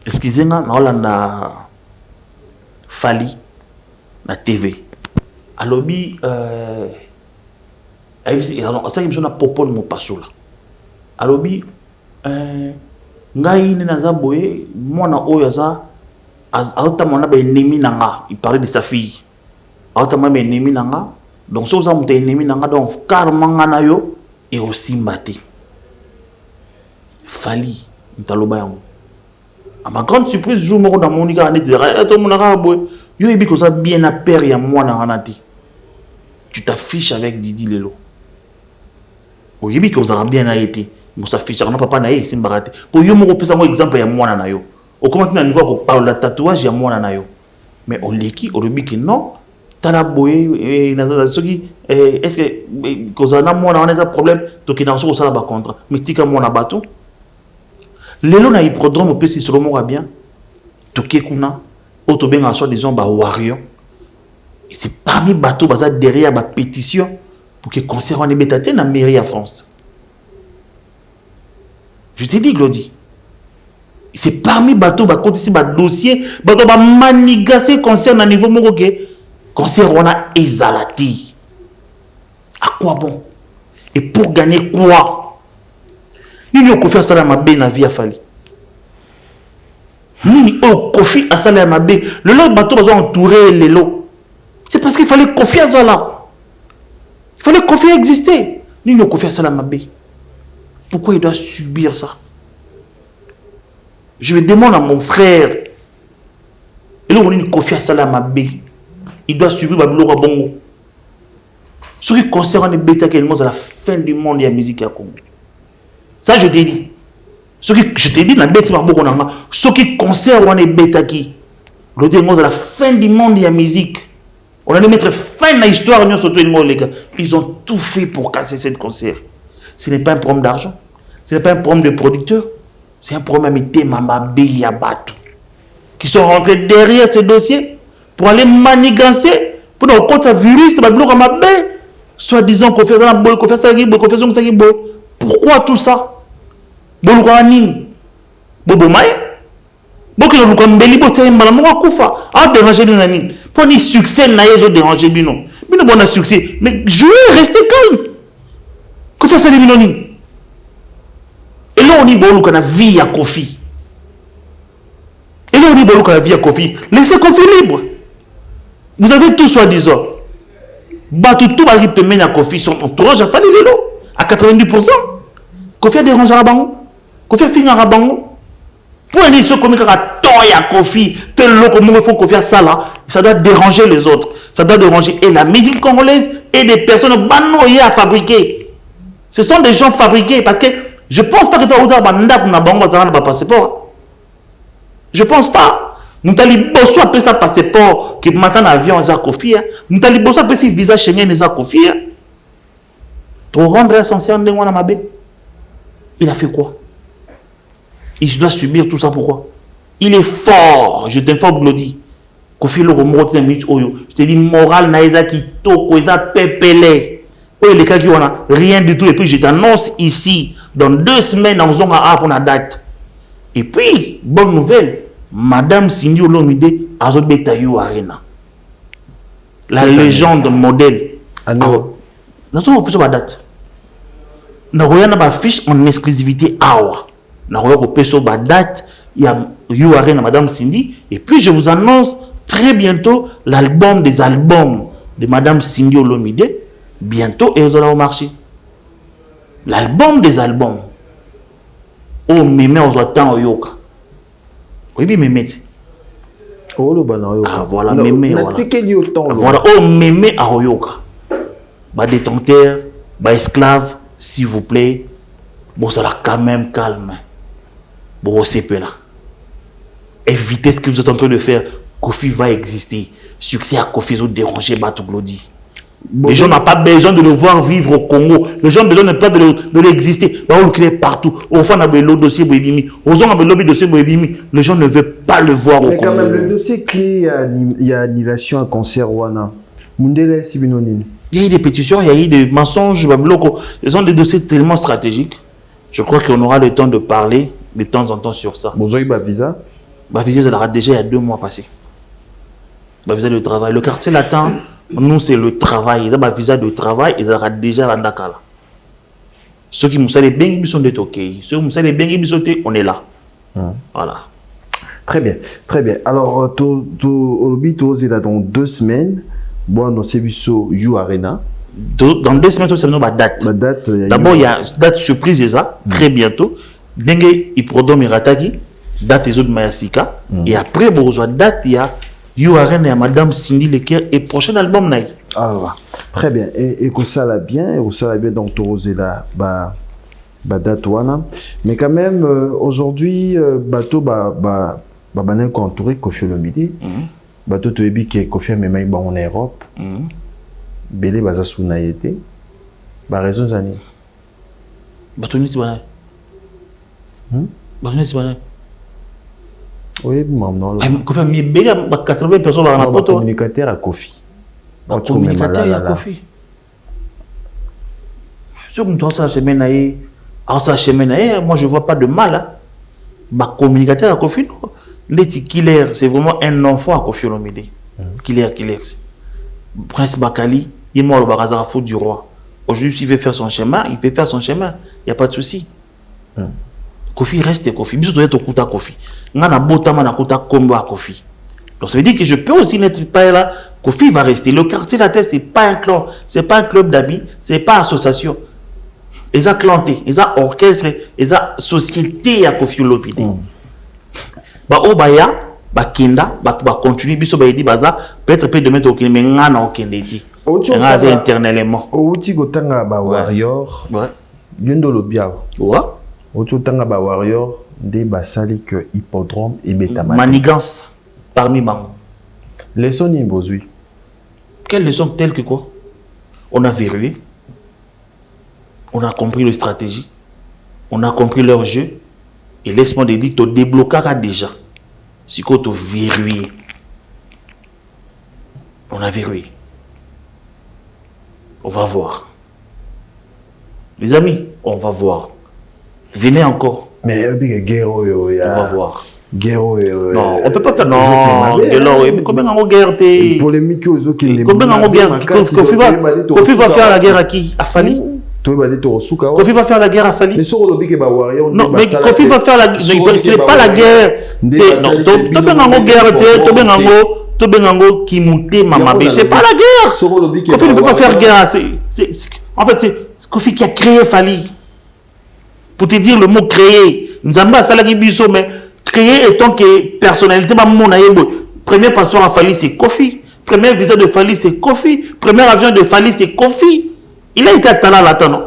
Excusez-moi na Hollanda Fali na TV. Alobi ça qui me sonne popol mo pasola. Alobi ngai ni naza boy mwana oyo za auta mona ba ennemi nanga, il parlait de sa fille. Auta mona ba ennemi nanga. Donc so za muta ennemi nanga donc karma ngana yo et aussi mbati. Fali ntaloba yango. À ma grande surprise, jour moko dans mon nika net to monaka boy. Yo ebi ko ça bien à père ya mwana ranati. Tu t'affiches avec Didi Lelo. O yebi ko ça bien a été. Mo s'affiche na papa na ye simbarate. Pour yo moko pesa mo exemple ya mwana na yo. O comment tu na niveau ko parle la tatouage ya mwana na yo. Mais on leki o rebi que non. Tala boye na soki est-ce que ko ça na mwana on a un problème to ki na so ça la ba contrat. Mais tika mwana bato. Lelo na hippodrome au PC sur le bien. Toké kuna. Auto ben en soit disons ba warrior. C'est parmi bateau baza derrière ba pétition pour que concert en bétaté na mairie à France. Je te dis Glody. C'est parmi bateau ba côté ici ba dossier bateau ba manigaser concert na niveau moko ke concert on a ezalati. À quoi bon? Et pour gagner quoi? Nini Kofi asala mabe na vie afali. Nini Kofi asala mabe. Le lot bateau bazo entourer les lots. C'est parce qu'il fallait Kofi asala. Il fallait Kofi exister. Nini Kofi asala mabe. Pourquoi il doit subir ça? Je me demande à mon frère. Et là on dit Kofi asala mabe. Il doit subir bablo bongo. Ce qui concerne bêta qui est à la fin du monde de la musique à Congo. Ça, je t'ai dit. Ce que je t'ai dit, ce qui concerne les bêta qui, à la fin du monde de la musique, on allait mettre fin à l'histoire, ils ont tout fait pour casser cette concert. Ce n'est pas un problème d'argent, ce n'est pas un problème de producteur, c'est un problème de Mamabé Yabatou, qui sont rentrés derrière ces dossiers pour aller manigancer, pour nous compte virus, soit disant qu'on fait ça, pourquoi tout ça? Boluka nini? Bobo mai? Boki no luka mbeli bo tsaye mbala moko kufa. A déranger na nini? Pour ni succès na yezo déranger bino. Bino bon succès, mais jouez, restez calme. Que fait ça les bino nini? Et là on dit boluka na vie à Kofi. Et là on dit boluka na vie à Kofi. Laissez Kofi libre. Vous avez tout soi-disant. Batu tout bari pemé na Kofi son entourage a fallu lelo à 90%. Kofi a dérangé à bango. Kofi a fini à bango. Pour une émission comme ça, toya Kofi, tel loco il faut Kofi à ça là, ça doit déranger les autres. Ça doit déranger et la musique congolaise et des personnes banoyées à fabriquer. Ce sont des gens fabriqués parce que je pense pas que tu as banda pour na bango dans le passeport. Je pense pas. Nous t'allons bosser après ça passeport qui matin avion à Kofi. Nous t'allons bosser après ça visa Schengen à Kofi. Pour rendre essentiel de moi Mabe. Il a fait quoi? Il doit subir tout ça, pourquoi? Il est fort, je t'informe, Glody. Kofi le remonte une minute, je te dis, moral, naïza qui toko, eza pepele. Oh, les cas qui ont rien du tout. Et puis, je t'annonce ici, dans 2 semaines, on a pour la date. Et puis, bonne nouvelle, Madame Cindy Olomide a Zobeta You Arena. La légende modèle. Ah non. Nous avons plus de date. Nous avons une fiche en exclusivité. Nous avons plus de date. Il y a You Arena, Madame Cindy. Et puis, je vous annonce très bientôt l'album des albums de Madame Cindy Olomide. Bientôt, et vous allez au marché. L'album des albums. Oh, mémé, on doit tant au yoga. Oui, mais mémé. Oh, le banana. Ah, voilà, mémé. Voilà, oh, mémé à yoga. Bah, détenteur, bah, esclave, s'il vous plaît. Bon, ça va quand même calme. Bon, c'est peu là. Évitez ce que vous êtes en train de faire. Kofi va exister. Succès à Kofi, vous dérangez, bah, tout glodi. Les gens n'ont pas besoin de le voir vivre au Congo. Les gens n'ont besoin pas de l'exister. On le crée partout. Au fond, on a le dossier Boébimi. Les gens ne veulent pas le voir au Congo. Mais quand même, le dossier clé, il y a annulation à concert Wana. Mundele Sibinonin. Il y a eu des pétitions, il y a eu des mensonges. Ce sont des dossiers tellement stratégiques. Je crois qu'on aura le temps de parler de temps en temps sur ça. Bonjour, visa. Visa, ça l'a déjà il y a 2 mois passé. Visa de travail. Le quartier latin. Nous, c'est le travail. Ils ont un visa de travail, ils ont déjà un Dakar. Ceux qui nous savent bien, ils sont OK. Ceux qui nous savent bien, ils sont on est là. Voilà. Très bien, très bien. Alors, tu es là dans 2 semaines. Bon, on s'est vu sur You Arena. Dans 2 semaines, c'est une date. D'abord, il y a une date surprise, c'est ça, très bientôt. Dengue, il produit Miratagi, date des autres Mayasika. Et après, bon, date, il y a You Arena et Madame Cindy Leker et prochain album naï. Ah, très bien. Et que ça va bien, donc tu es là, date wana. Mais quand même, aujourd'hui, bateau, banan contouré Kofi Olomide. Bateau, tu es bien que Kofi Memai en Europe. Belé baza souna été. Raison zani. Bateau ni tibana. Bateau ni tibana. Oui, maman. Kofi a mis 80 personnes dans la porte. Communicateur à Kofi. Communicateur à Kofi. Sur une semaine, moi je vois pas de mal. Communicateur à Kofi, Leti Killer, c'est vraiment un enfant à Kofi Olomide. Killer. Prince Bakali, il est mort le Barazarafou du roi. Aujourd'hui, s'il veut faire son chemin, il peut faire son chemin. Il n'y a pas de souci. Kofi reste Kofi. Bisous doit être au Kouta Kofi. Ngana Botama na Kouta Kombo à Kofi. Donc ça veut dire que je peux aussi n'être pas là. Kofi va rester. Le quartier la tête, c'est pas un club. C'est pas un club d'amis. C'est pas association. Ils ont clanté. Ils ont orchestre. Ils ont société à Kofi Olomide. Obaya, Kinda, continue. Bisous ba yedi baza. Peut-être peut demain au Kenya, mais ngana au Kenya dit. Ngana internellement. Outi gotanga ba warrior. Ouais. Yondo lobiao. Ouais. Otutanga ba warrior de basali que hippodrome et bétamate. Manigance parmi moi. Leçon nimbozui. Quelle leçon telle que quoi? On a verrouillé. On a compris leur stratégie. On a compris leur jeu. Et laisse-moi te dire, tu débloqueras déjà. Si tu verrouillé. On a verrouillé. On va voir. Les amis, on va voir. Venez encore. Mais on va voir. Non, on peut pas faire. Non, combien en guerre t'es. Polémique aux autres qui combien en guerre. Kofi va faire la guerre à qui? À Fali. Kofi va faire la guerre à Fali. Non, mais Kofi va faire la guerre. Ce n'est pas la guerre. C'est pas la guerre. Kofi ne peut pas faire guerre. En fait, c'est Kofi qui a créé Fali. Pour te dire le mot créer, Nzamba Salagi Biso, mais créer étant que personnalité, premier passeport à Fali, c'est Kofi. Premier visa de Fali, c'est Kofi. Premier avion de Fali, c'est Kofi. Il a été à Tala Latin, non?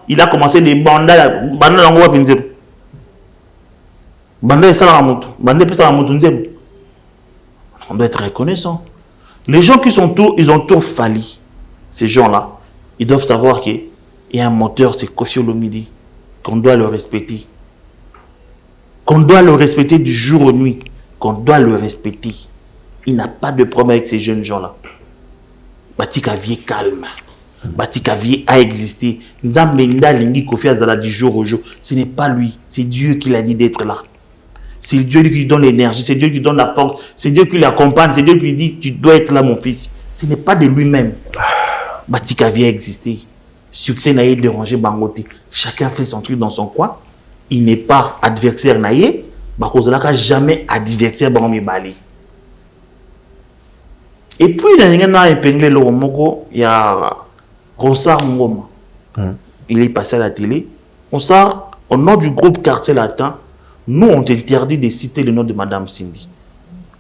Il a commencé des bandas. On doit être reconnaissant. Les gens qui sont tout, ils ont tout fallu. Ces gens-là, ils doivent savoir qu'il y a un moteur, c'est Kofi Olomide, qu'on doit le respecter. Qu'on doit le respecter du jour au nuit. qu'on doit le respecter. Il n'a pas de problème avec ces jeunes gens-là. Batika vie calme. Batika vie a existé. Nzambenda lingi kofi azala du jour au jour. Ce n'est pas lui. C'est Dieu qui l'a dit d'être là. C'est Dieu qui lui donne l'énergie. C'est Dieu qui lui donne la force. C'est Dieu qui l'accompagne. C'est Dieu qui lui dit, tu dois être là, mon fils. Ce n'est pas de lui-même. Batika vie a existé. Succès n'a pas dérangé Bangote. Chacun fait son truc dans son coin. Il n'est pas adversaire naïe. Bakozalaka jamais adversaire Bangomi Bali. Et puis, il y a épinglé le Romoko, il y a Ronsard Ngoma. Il est passé à la télé. Ronsard, au nom du groupe Quartier Latin, nous, on t'interdit de citer le nom de Madame Cindy.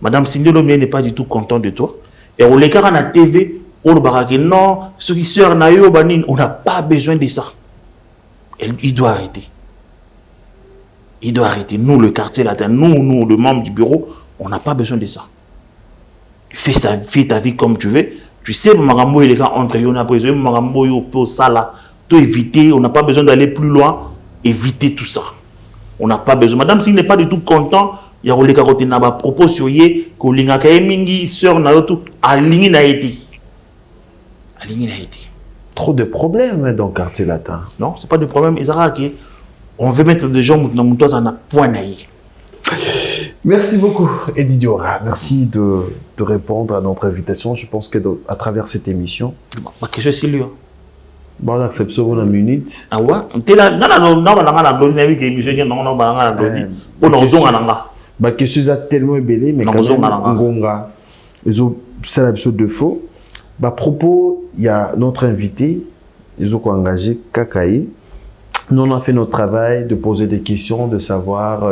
Madame Cindy, l'homme n'est pas du tout content de toi. Et on les carre à la TV, on le non, ceux qui sont naïo, on n'a pas besoin de ça. Il doit arrêter. Il doit arrêter. Nous, le Quartier Latin, nous, le membre du bureau, on n'a pas besoin de ça. Fais ta vie comme tu veux. Tu sais, Marambo, il est entre eux, après Marambo, il peut ça là. Tout éviter, on n'a pas besoin d'aller plus loin. Éviter tout ça. On n'a pas besoin. Madame, s'il n'est pas du tout content, il y a des carottes à propos sur ye, que l'ingaka mingi, sœur, na tout, à l'ingé n'a été. À l'ingé n'a été. Trop de problèmes dans le Quartier Latin. Non, c'est pas de problème. On veut mettre des gens dans mon toit, on a point naïf. Merci beaucoup, Eddie Diora. Merci de répondre à notre invitation. Je pense qu'à travers cette émission... Ma question c'est lui. Bon, j'accepte ça pour une minute. Ah ouais? Ma question est tellement belle, mais quand même, c'est l'absurde de faux. À propos, il y a notre invité, ils ont engagé Kakaï. Nous, on a fait notre travail de poser des questions, de savoir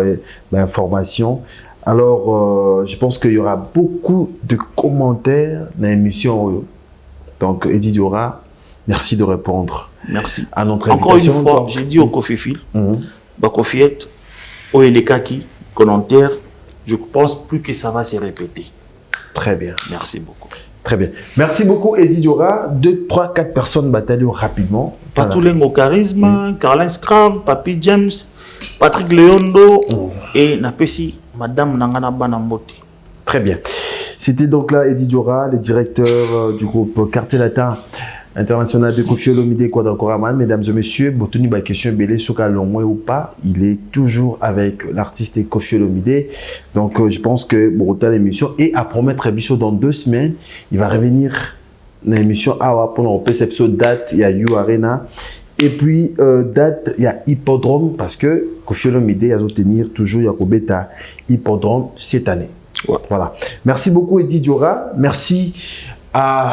l'information. Alors, je pense qu'il y aura beaucoup de commentaires dans l'émission. Donc, Eddie Diora, merci de répondre. Merci. À notre encore invitation. Une fois, j'ai dit au Kofifi, Kofiet, au Elekaki, commentaire, je pense plus que ça va se répéter. Très bien. Merci beaucoup. Très bien. Merci beaucoup, Eddie Diora. 2, 3, 4 personnes bataillent rapidement. Patulengo Charisma, Carlin Scrab, Papi James, Patrick Leondo et Napesi, Madame Nangana Banambote. Très bien. C'était donc là Eddie Diora, le directeur du groupe Quartier Latin international de Koffi Olomide Kwadakoraman. Mesdames et messieurs, Botoni ba question belé soka longwe ou pas, il est toujours avec l'artiste Koffi Olomide. Donc je pense que Borota l'émission et à promettre émission dans 2 semaines, il va revenir dans l'émission Awa pour notre épisode date, il y a You Arena et puis date il y a Hippodrome parce que Koffi Olomide il va tenir toujours Yakobeta Hippodrome cette année. Ouais. Voilà. Merci beaucoup Eddie Diora, merci à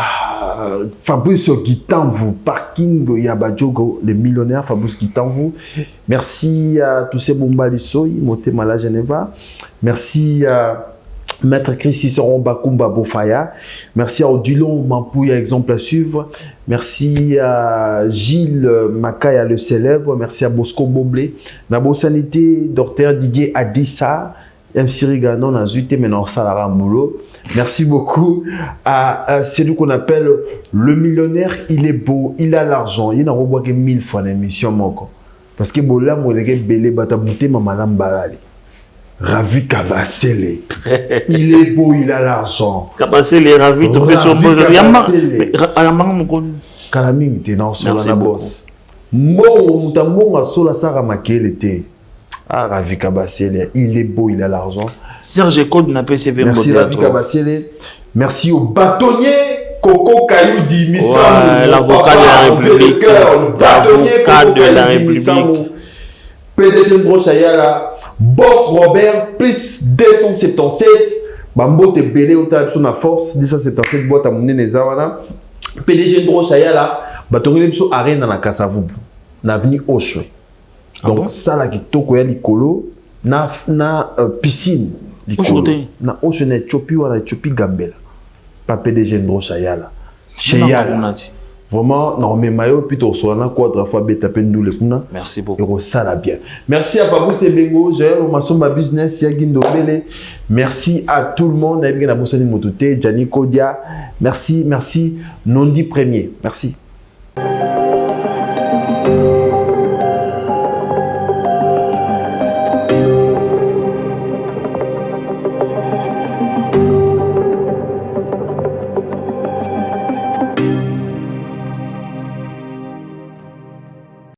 Fabrice Guitanvou, Parking Yabadjogo, le millionnaire Fabrice Guitanvou. Merci à tous ces Bombalisoy, Motemala Geneva. Merci à Maître Chris Sissoron Bakumba Bofaya. Merci à Odilon Mampouya, exemple à suivre. Merci à Gilles Makaya le célèbre. Merci à Bosco Boblé. Nabo Sanité, Docteur Didier Adissa. MC Riganon a zuité maintenant Salara Moulo. Merci beaucoup à celui qu'on appelle le millionnaire. Il est beau, il a l'argent. Il n'a pas 1000 fois l'émission. Parce que Bola Moulege Belé Batabouté Mamalam Balali. Ravi Kabasele. Il est beau, il a l'argent. Kabasele, Ravi, tu fais son beau. Kalaming, t'es dans son boss. Bon, on a sola Sarah Makel était. Ah, Ravi Kabasele, il est beau, il a l'argent. Serge Code n'a pas CV. Merci Ravi Kabasele. Merci au bâtonnier Coco Kayoudi Missamou. L'avocat de la République. L'avocat de la République. PDG Brochayala. Boss Robert, plus 277. Bambo te belé au tas de force. 277 boîte à mon Nezawana. PDG Brochayala. Bâtonnier Biso Arène dans la Kassavubu. L'avenue Oshwe. Donc, ça là qui toko ya likolo na piscine likolo na ocean Ethiopie ou na Ethiopie Gambela pas PDG Ndrochayala Cheyala vraiment non mais mayo plutôt sur na quadra fois beta pendou le kuna. Merci beaucoup et ça la bien. Merci à Babou Sebengo, j'ai au Masomba Business ya Gindo Bele. Merci à tout le monde avec na Bosani Mototé, Gianni Kodia. Merci Nondi Premier. Merci.